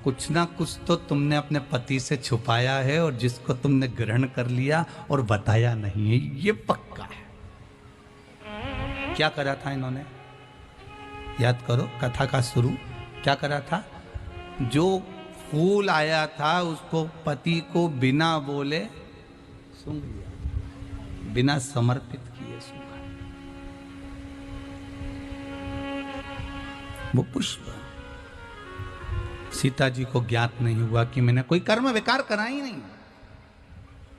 कुछ ना कुछ तो तुमने अपने पति से छुपाया है और जिसको तुमने ग्रहण कर लिया और बताया नहीं है, ये पक्का है। क्या करा था इन्होंने, याद करो कथा का शुरू क्या करा था। जो फूल आया था उसको पति को बिना बोले सूंघ लिया, बिना समर्पित किए सूंघा। वो पुष्प सीता जी को ज्ञात नहीं हुआ कि मैंने कोई कर्म विकार करा ही नहीं।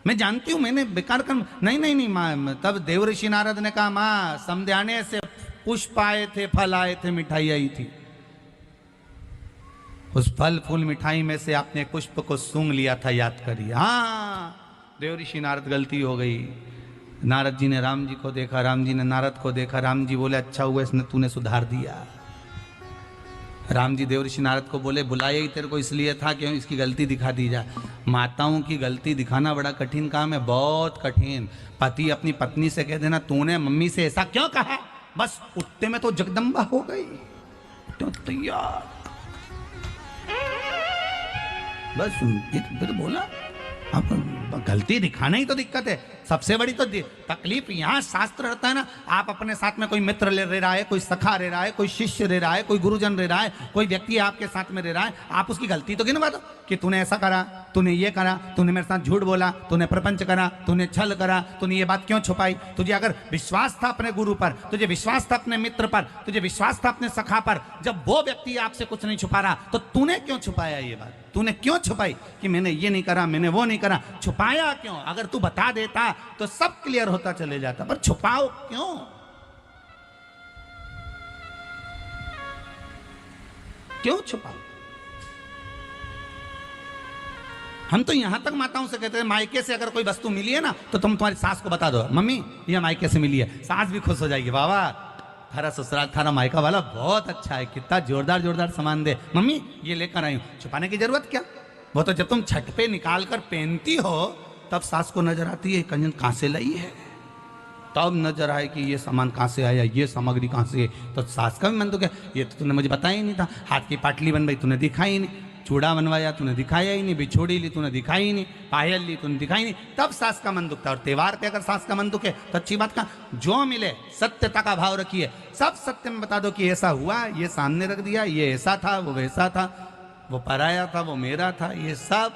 मैं जानती हूं मैंने बेकार कर्म नहीं मां। तब देवऋषि नारद ने कहा मां, समध्याने से पुष्प आए थे, फल आए थे, मिठाई आई थी, उस फल फूल मिठाई में से आपने पुष्प को सूंघ लिया था, याद करिए। हाँ देवऋषि नारद गलती हो गई। नारद जी ने राम जी को देखा, राम जी ने नारद को देखा, राम जी बोले अच्छा हुआ इसने तूने सुधार दिया। राम जी देवऋषि नारद को बोले बुलाया ही तेरे को इसलिए था कि इसकी गलती दिखा दी जाए। माताओं की गलती दिखाना बड़ा कठिन काम है, बहुत कठिन। पति अपनी पत्नी से कह देना तूने मम्मी से ऐसा क्यों कहा, बस उठते में तो जगदम्बा हो गई, तो तैयार, बस फिर बोला। अब गलती दिखाना ही तो दिक्कत है। सबसे बड़ी तो तकलीफ यहाँ शास्त्र रहता है ना, आप अपने साथ में कोई मित्र रह रहा है, कोई सखा रह रहा है, कोई शिष्य रह रहा है, कोई गुरुजन रह रहा है, कोई व्यक्ति आपके साथ में रह रहा है, आप उसकी गलती तो गिनवा दो कि तूने ऐसा करा, तूने ये करा, तूने मेरे साथ झूठ बोला, तूने प्रपंच करा, तूने छल करा, तूने ये बात क्यों छुपाई। तुझे अगर विश्वास था अपने गुरु पर, तुझे विश्वास था अपने मित्र पर, तुझे विश्वास था अपने सखा पर, जब वो व्यक्ति आपसे कुछ नहीं छुपा रहा तो तूने क्यों छुपाया ये बात, तूने क्यों छुपाई कि मैंने ये नहीं करा, मैंने वो नहीं करा, छुपाया क्यों। अगर तू बता देता तो सब क्लियर होता चले जाता, पर छुपाओ क्यों। क्यों छुपाओ। हम तो यहां तक माताओं से कहते हैं मायके से अगर कोई वस्तु मिली है ना तो तुम तुम्हारी सास को बता दो, मम्मी ये मायके से मिली है। सास भी खुश हो जाएगी, बाबा थारा ससुराल थारा मायका वाला बहुत अच्छा है, कितना जोरदार जोरदार सामान दे, मम्मी ये लेकर आई हूं। छुपाने की जरूरत क्या, वो तो जब तुम छठ पे निकाल कर पहनती हो तब सास को नजर आती है कंजन कहां से लाई है, तब नजर आए कि ये सामान कहां से आया, ये सामग्री कहां से है। तो सास का भी मन तो क्या, ये तो तूने मुझे बताया ही नहीं था, हाथ की पाटली बन गई तूने दिखाई ही नहीं। चूड़ा बनवाया तूने दिखाया ही नहीं, बिछोड़ी ली तूने दिखाई ही नहीं, पायल ली तूने दिखाई नहीं, तब सास का मन दुखता है। और त्योहार पे अगर सास का मन दुखे तो अच्छी बात का, जो मिले सत्यता का भाव रखिए, सब सत्य में बता दो कि ऐसा हुआ, ये सामने रख दिया, ये ऐसा था, वो वैसा था, वो पराया था, वो मेरा था, ये सब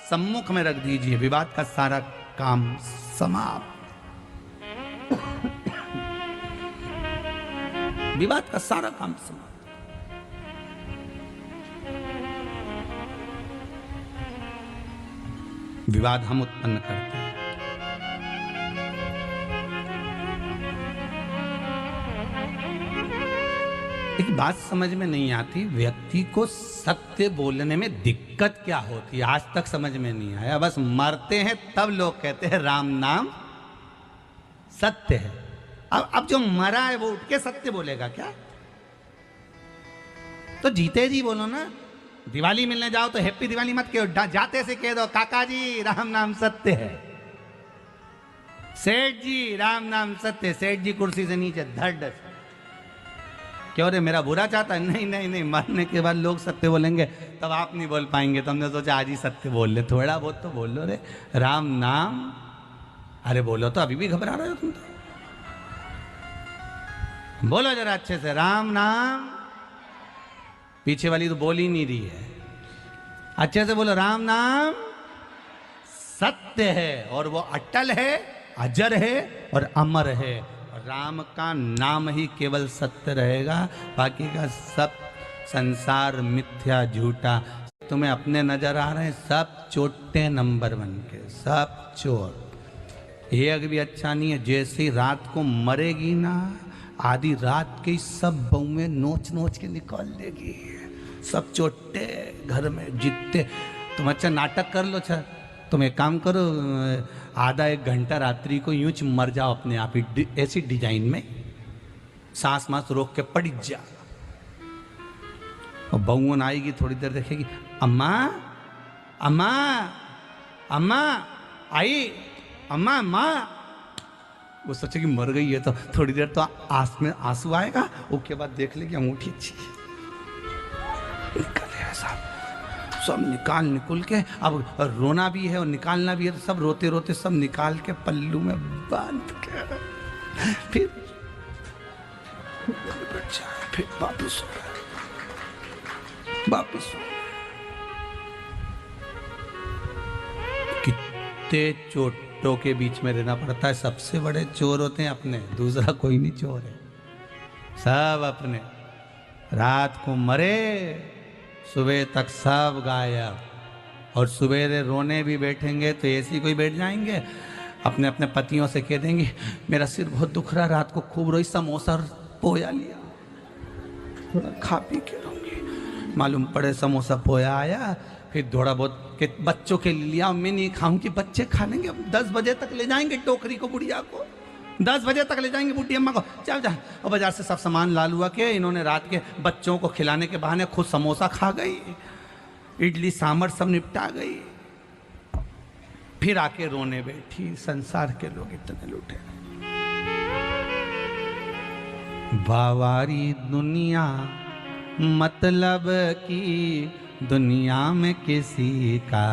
सम्मुख में रख दीजिए। विवाद का सारा काम समाप्त। विवाद का सारा काम समाप्त। विवाद हम उत्पन्न करते हैं। एक बात समझ में नहीं आती, व्यक्ति को सत्य बोलने में दिक्कत क्या होती है, आज तक समझ में नहीं आया। बस मरते हैं तब लोग कहते हैं राम नाम सत्य है। अब जो मरा है वो उठ के सत्य बोलेगा क्या? तो जीते जी बोलो ना। दिवाली मिलने जाओ तो हैप्पी दिवाली मत कहो, जाते से कह दो काका जी राम नाम सत्य है, सेठ जी राम नाम सत्य। सेठ जी कुर्सी से नीचे धड़। क्यों रे मेरा बुरा चाहता है? नहीं नहीं नहीं, मरने के बाद लोग सत्य बोलेंगे तब आप नहीं बोल पाएंगे। तो हमने सोचा आज ही सत्य बोल ले, थोड़ा बहुत तो बोल लो रे राम नाम। अरे बोलो तो, अभी भी घबरा रहे हो तुम तो। बोलो जरा अच्छे से राम नाम। पीछे वाली तो बोल ही नहीं रही है, अच्छे से बोलो राम नाम सत्य है और वो अटल है, अजर है और अमर है। राम का नाम ही केवल सत्य रहेगा, बाकी का सब संसार मिथ्या झूठा। तुम्हें अपने नजर आ रहे हैं सब चोटे नंबर 1 के, सब चोर। एक भी अच्छा नहीं है। जैसे रात को मरेगी ना, आधी रात के सब बहुएं नोच नोच के निकाल देगी। सब चोटे घर में जितते। तुम अच्छा नाटक कर लो, अच्छा तुम एक काम करो, आधा 1 घंटा रात्रि को यूं मर जाओ अपने आप ही, ऐसी डिजाइन में सांस मास रोक के पड़ जा। और बहुन आएगी, थोड़ी देर देखेगी, अम्मा अम्मा अम्मा आई, अम्मा अम्मा। वो सोचे कि मर गई है तो थोड़ी देर तो आंख में आंसू आएगा, उसके बाद देख लेगी अंगूठी अच्छी है, निकल ऐसा सब निकुल के। अब रोना भी है और निकालना भी है, तो सब रोते रोते सब निकाल के पल्लू में बांध के फिर बैठ जाए, फिर वापिस कितने चोटों के बीच में रहना पड़ता है। सबसे बड़े चोर होते हैं अपने, दूसरा कोई नहीं चोर है, सब अपने। रात को मरे, सुबह तक सब गायब। और सवेरे रोने भी बैठेंगे तो ऐसी कोई बैठ जाएंगे, अपने अपने पतियों से कह देंगे मेरा सिर बहुत दुख रहा, रात को खूब रोई, समोसा पोया लिया, थोड़ा खा पी के रहूँगी। मालूम पड़े समोसा पोया आया, फिर थोड़ा बहुत के बच्चों के लिए लिया, मैं नहीं खाऊंगी, बच्चे खा लेंगे। 10 बजे तक ले जाएंगे टोकरी को, बुढ़िया को 10 बजे तक ले जाएंगे बुढ़ी अम्मा को, चल जा। और बाजार से सब सामान ला लुआ के इन्होंने रात के बच्चों को खिलाने के बहाने खुद समोसा खा गई, इडली सांभर सब निपटा गई। फिर आके रोने बैठी, संसार के लोग इतने लूटे। बावारी दुनिया मतलब की दुनिया में किसी का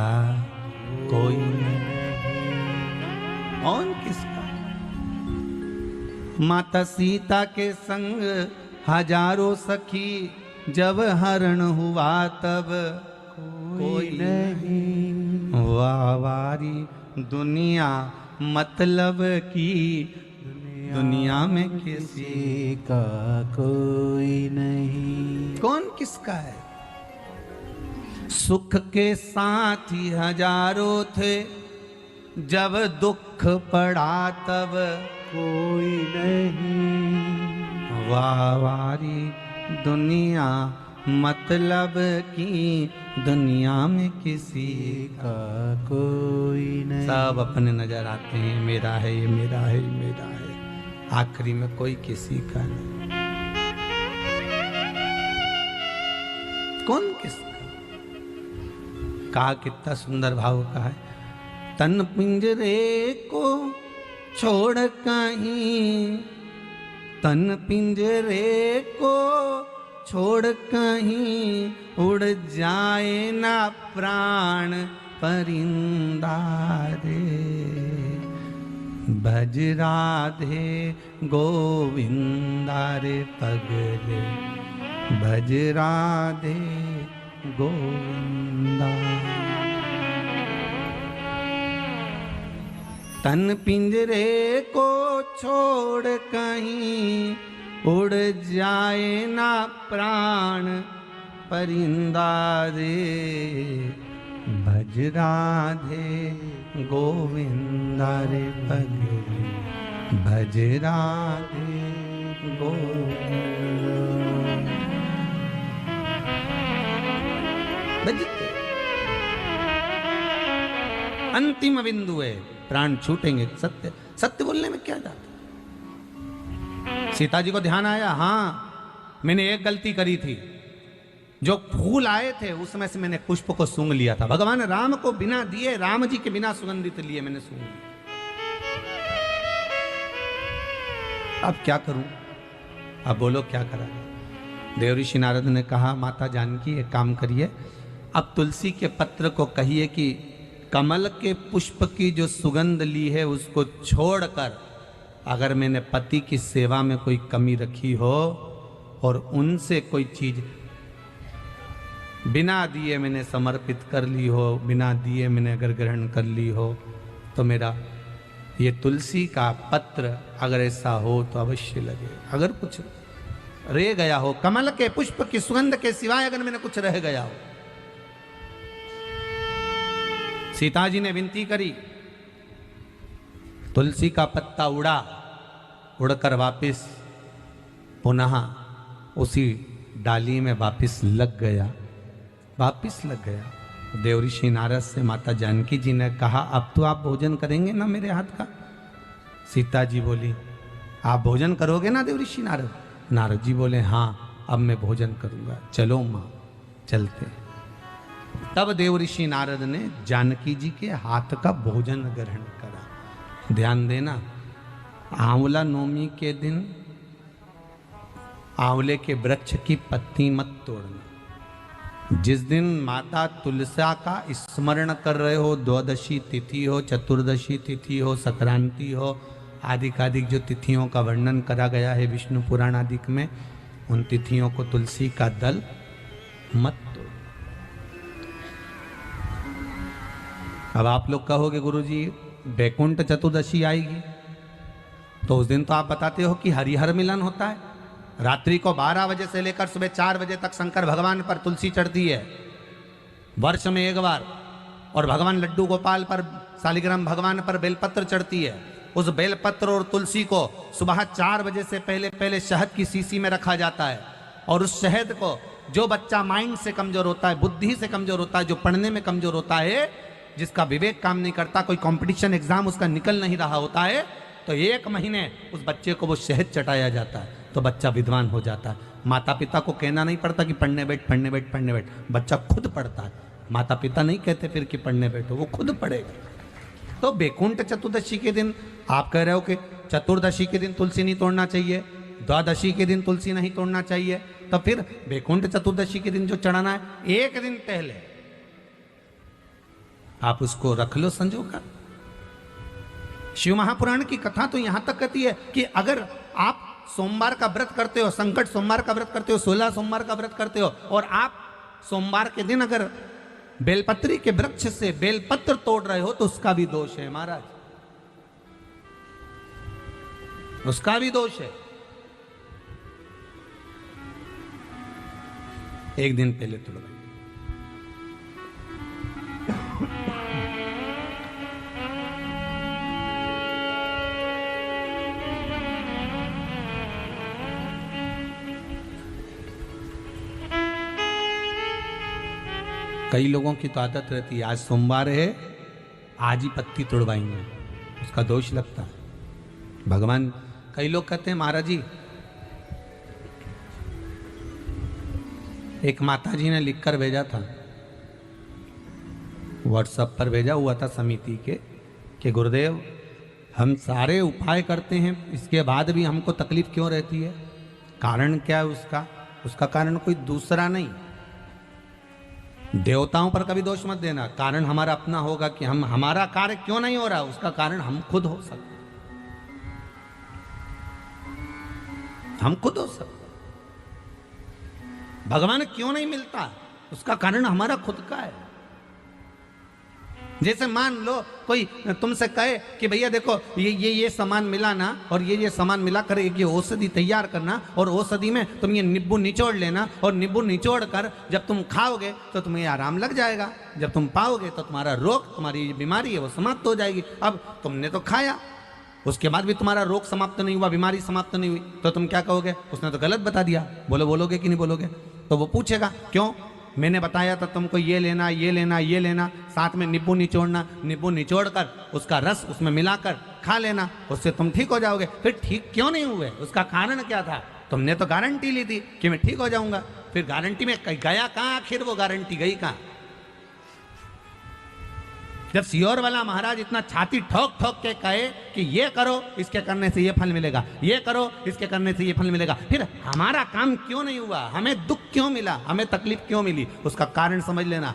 कोई नहीं। कौन किसका? माता सीता के संग हजारों सखी, जब हरण हुआ तब कोई नहीं। वावारी दुनिया मतलब की दुनिया में किसी का कोई नहीं। कौन किसका है? सुख के साथी हजारों थे, जब दुख पड़ा तब कोई नहीं। वावारी दुनिया मतलब की दुनिया में किसी का कोई नहीं। सब अपने नजर आते हैं, मेरा है ये, मेरा है ये, मेरा है। आखिरी में कोई किसी का नहीं। कौन किसका? कहा कितना सुंदर भाव का है, तन पिंजरे को छोड़ कहीं, तन पिंजरे को छोड़ कहीं उड़ जाए ना प्राण परिंदा रे। भज राधे गोविंदा रे पगले, भज राधे गोविंदा। तन पिंजरे को छोड़ कहीं उड़ जाए ना प्राण परिंदा रे। भज राधे गोविंदा रे पगले, भज राधे गोविंदा। भजते अंतिम बिंदु है, प्राण छूटेंगे। सत्य सत्य बोलने में क्या जाता। सीता जी को ध्यान आया, हाँ मैंने एक गलती करी थी, जो फूल आए थे उसमें से मैंने पुष्प को सूंघ लिया था। भगवान राम को बिना दिए, राम जी के बिना सुगंधित लिए मैंने सूंघ लिया। अब क्या करूं? अब बोलो क्या करा? देवऋषि नारद ने कहा, माता जानकी एक काम करिए, अब तुलसी के पत्र को कहिए कि कमल के पुष्प की जो सुगंध ली है उसको छोड़कर अगर मैंने पति की सेवा में कोई कमी रखी हो और उनसे कोई चीज बिना दिए मैंने समर्पित कर ली हो, बिना दिए मैंने अगर ग्रहण कर ली हो, तो मेरा ये तुलसी का पत्र अगर ऐसा हो तो अवश्य लगे। अगर कुछ रह गया हो, कमल के पुष्प की सुगंध के सिवाय अगर मैंने कुछ रह गया हो। सीता जी ने विनती करी, तुलसी का पत्ता उड़ा, उड़कर वापिस पुनः उसी डाली में वापिस लग गया, वापिस लग गया। देवऋषि नारद से माता जानकी जी ने कहा, अब तो आप भोजन करेंगे ना मेरे हाथ का? सीता जी बोली, आप भोजन करोगे ना देवऋषि नारद? नारद जी बोले, हाँ अब मैं भोजन करूंगा, चलो माँ चलते। तब देवऋषि नारद ने जानकी जी के हाथ का भोजन ग्रहण करा। ध्यान देना, आंवला नवमी के दिन आंवले के वृक्ष की पत्ती मत तोड़ना। जिस दिन माता तुलसा का स्मरण कर रहे हो, द्वादशी तिथि हो, चतुर्दशी तिथि हो, संक्रांति हो, आदिकादिक जो तिथियों का वर्णन करा गया है विष्णु पुराण आदिक में, उन तिथियों को तुलसी का दल मत तोड़। अब आप लोग कहोगे गुरुजी वैकुंठ चतुर्दशी आएगी तो उस दिन तो आप बताते हो कि हरिहर मिलन होता है। रात्रि को 12 बजे से लेकर सुबह 4 बजे तक शंकर भगवान पर तुलसी चढ़ती है वर्ष में एक बार, और भगवान लड्डू गोपाल पर, शालिग्राम भगवान पर बेलपत्र चढ़ती है। उस बेलपत्र और तुलसी को सुबह 4 बजे से पहले शहद की शीशी में रखा जाता है, और उस शहद को जो बच्चा माइंड से कमजोर होता है, बुद्धि से कमजोर होता है, जो पढ़ने में कमजोर होता है, जिसका विवेक काम नहीं करता, कोई कंपटीशन एग्जाम उसका निकल नहीं रहा होता है, तो 1 महीने उस बच्चे को वो शहद चटाया जाता है तो बच्चा विद्वान हो जाता है। माता पिता को कहना नहीं पड़ता कि पढ़ने बैठ पढ़ने बैठ पढ़ने बैठ, बच्चा खुद पढ़ता है। माता पिता नहीं कहते फिर कि पढ़ने बैठो, वो खुद पढ़ेगा। तो वैकुंठ चतुर्दशी के दिन आप कह रहे हो कि चतुर्दशी के दिन तुलसी नहीं तोड़ना चाहिए, द्वादशी के दिन तुलसी नहीं तोड़ना चाहिए, तो फिर वैकुंठ चतुर्दशी के दिन जो चढ़ाना है 1 दिन पहले आप उसको रख लो संजो कर। शिव महापुराण की कथा तो यहां तक कहती है कि अगर आप सोमवार का व्रत करते हो, संकट सोमवार का व्रत करते हो, 16 सोमवार का व्रत करते हो, और आप सोमवार के दिन अगर बेलपत्री के वृक्ष से बेलपत्र तोड़ रहे हो तो उसका भी दोष है महाराज, उसका भी दोष है। 1 दिन पहले तोड़ो। कई लोगों की तो आदत रहती है, आज सोमवार है आज ही पत्ती तोड़वाएंगे, उसका दोष लगता है। भगवान, कई लोग कहते हैं महाराज जी, एक माता जी ने लिखकर भेजा था, व्हाट्सएप पर भेजा हुआ था समिति के, कि गुरुदेव हम सारे उपाय करते हैं, इसके बाद भी हमको तकलीफ क्यों रहती है, कारण क्या है उसका? उसका कारण कोई दूसरा नहीं। देवताओं पर कभी दोष मत देना, कारण हमारा अपना होगा कि हमारा कार्य क्यों नहीं हो रहा, उसका कारण हम खुद हो सकते, हम खुद हो सकते। भगवान क्यों नहीं मिलता, उसका कारण हमारा खुद का है। जैसे मान लो कोई तुमसे कहे कि भैया देखो ये सामान मिला ना, और ये सामान मिला कर एक ये औषधि तैयार करना, और औषधि में तुम ये नींबू निचोड़ लेना, और नींबू निचोड़ कर जब तुम खाओगे तो तुम्हें आराम लग जाएगा, जब तुम पाओगे तो तुम्हारा रोग, तुम्हारी बीमारी है वो समाप्त हो जाएगी। अब तुमने तो खाया, उसके बाद भी तुम्हारा रोग समाप्त नहीं हुआ, बीमारी समाप्त नहीं हुई, तो तुम क्या कहोगे, उसने तो गलत बता दिया। बोलोगे कि नहीं बोलोगे? तो वो पूछेगा क्यों, मैंने बताया था तुमको ये लेना ये लेना ये लेना, साथ में नींबू निचोड़ना, नींबू निचोड़ कर उसका रस उसमें मिलाकर खा लेना, उससे तुम ठीक हो जाओगे। फिर ठीक क्यों नहीं हुए, उसका कारण क्या था? तुमने तो गारंटी ली थी कि मैं ठीक हो जाऊंगा, फिर गारंटी में गया कहाँ, आखिर वो गारंटी गई कहाँ? जब सियोर वाला महाराज इतना छाती ठोक ठोक के कहे कि ये करो इसके करने से ये फल मिलेगा, ये करो इसके करने से ये फल मिलेगा, फिर हमारा काम क्यों नहीं हुआ, हमें दुख क्यों मिला, हमें तकलीफ क्यों मिली, उसका कारण समझ लेना।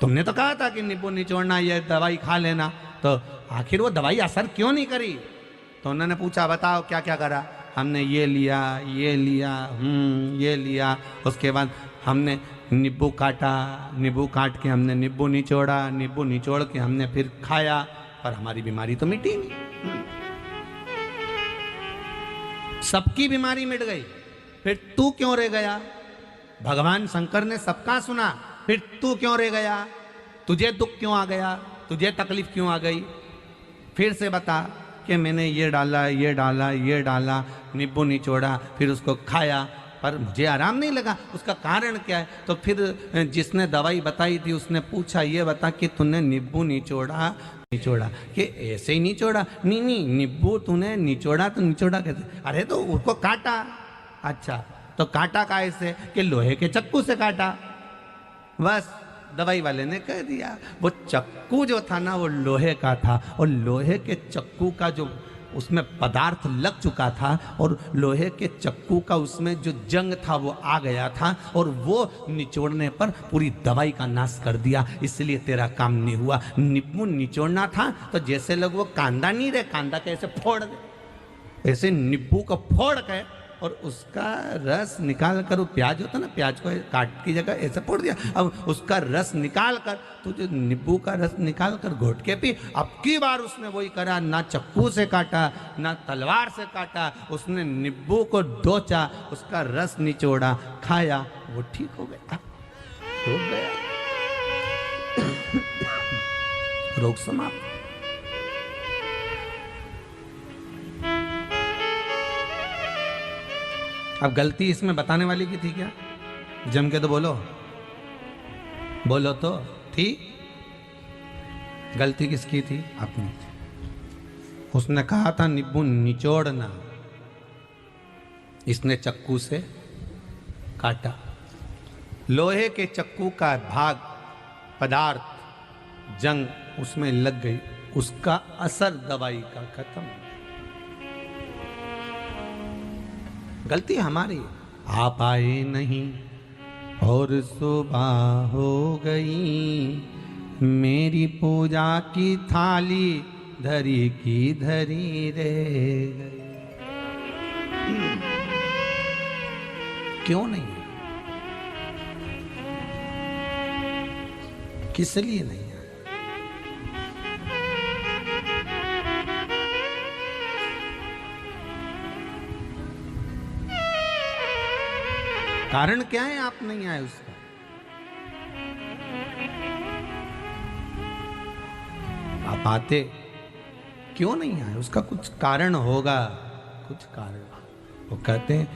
तुमने तो कहा था कि नींबू निचोड़ना, ये दवाई खा लेना, तो आखिर वो दवाई असर क्यों नहीं करी? तो उन्होंने पूछा बताओ क्या क्या करा। हमने ये लिया ये लिया ये लिया, उसके बाद हमने नींबू काटा, नींबू काट के हमने नींबू निचोड़ा, नींबू निचोड़ के हमने फिर खाया, पर हमारी बीमारी तो मिटी नहीं। सबकी बीमारी मिट गई, फिर तू क्यों रह गया? भगवान शंकर ने सबका सुना, फिर तू क्यों रह गया? तुझे दुख क्यों आ गया, तुझे तकलीफ क्यों आ गई? फिर से बता कि मैंने ये डाला ये डाला ये डाला, नींबू निचोड़ा, फिर उसको खाया, पर मुझे आराम नहीं लगा, उसका कारण क्या है? तो फिर जिसने दवाई बताई थी उसने पूछा ये बता कि तूने नींबू निचोड़ा कि ऐसे ही निचोड़ा? नहीं, नींबू तूने निचोड़ा तो निचोड़ा कैसे? अरे तो उसको काटा। अच्छा, तो काटा कैसे? कि लोहे के चक्कू से काटा। बस दवाई वाले ने कह दिया, वो चक्कू जो था ना वो लोहे का था, और लोहे के चक्कू का जो उसमें पदार्थ लग चुका था, और लोहे के चक्कू का उसमें जो जंग था वो आ गया था, और वो निचोड़ने पर पूरी दवाई का नाश कर दिया, इसलिए तेरा काम नहीं हुआ। नींबू निचोड़ना था तो जैसे लोग वो कांदा नहीं रहे, कांदा कैसे फोड़ दे, ऐसे नींबू को फोड़ के और उसका रस निकाल कर, वो प्याज होता ना, प्याज को काट की जगह ऐसे फोड़ दिया, अब उसका रस निकाल कर, तो जो नींबू का रस निकाल कर घोट के पी। अब की बार उसने वही करा, ना चक्कू से काटा ना तलवार से काटा, उसने नींबू को डोचा, उसका रस निचोड़ा, खाया, वो ठीक हो गया, हो गया, रोग समाप्त। अब गलती इसमें बताने वाली की थी क्या? जम के तो बोलो तो थी। गलती किसकी थी? अपनी। उसने कहा था नींबू निचोड़ना, इसने चक्कू से काटा, लोहे के चक्कू का भाग पदार्थ जंग उसमें लग गई, उसका असर दवाई का खत्म। गलती हमारी, आप आए नहीं और सुबह हो गई, मेरी पूजा की थाली धरी की धरी रह गई। क्यों नहीं? किस लिए नहीं? कारण क्या है आप नहीं आए उसका? आप आते, क्यों नहीं आए? उसका कुछ कारण होगा, कुछ कारण। वो कहते हैं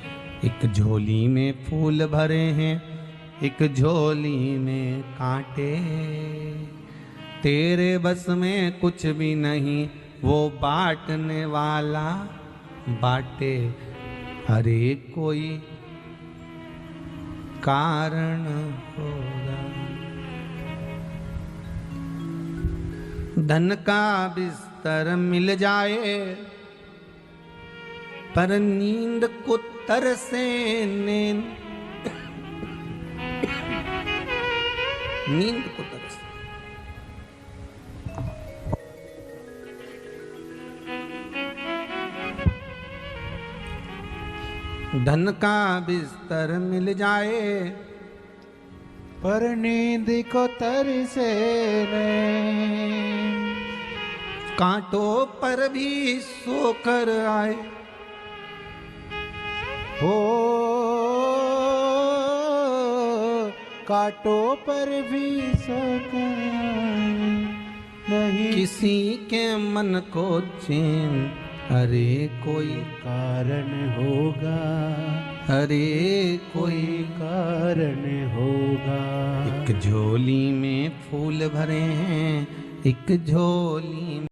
एक झोली में फूल भरे हैं, एक झोली में कांटे, तेरे बस में कुछ भी नहीं, वो बांटने वाला बांटे। हरे कोई कारण होगा, धन का बिस्तर मिल जाए पर नींद को तरसे नैन, नींद को तरसे। धन का बिस्तर मिल जाए पर नींद को तरसे नैन, कांटों पर भी सोकर आए, हो कांटों पर भी सोकर नहीं किसी के मन को चैन, अरे कोई कारण होगा, अरे कोई कारण होगा। एक झोली में फूल भरे हैं, एक झोली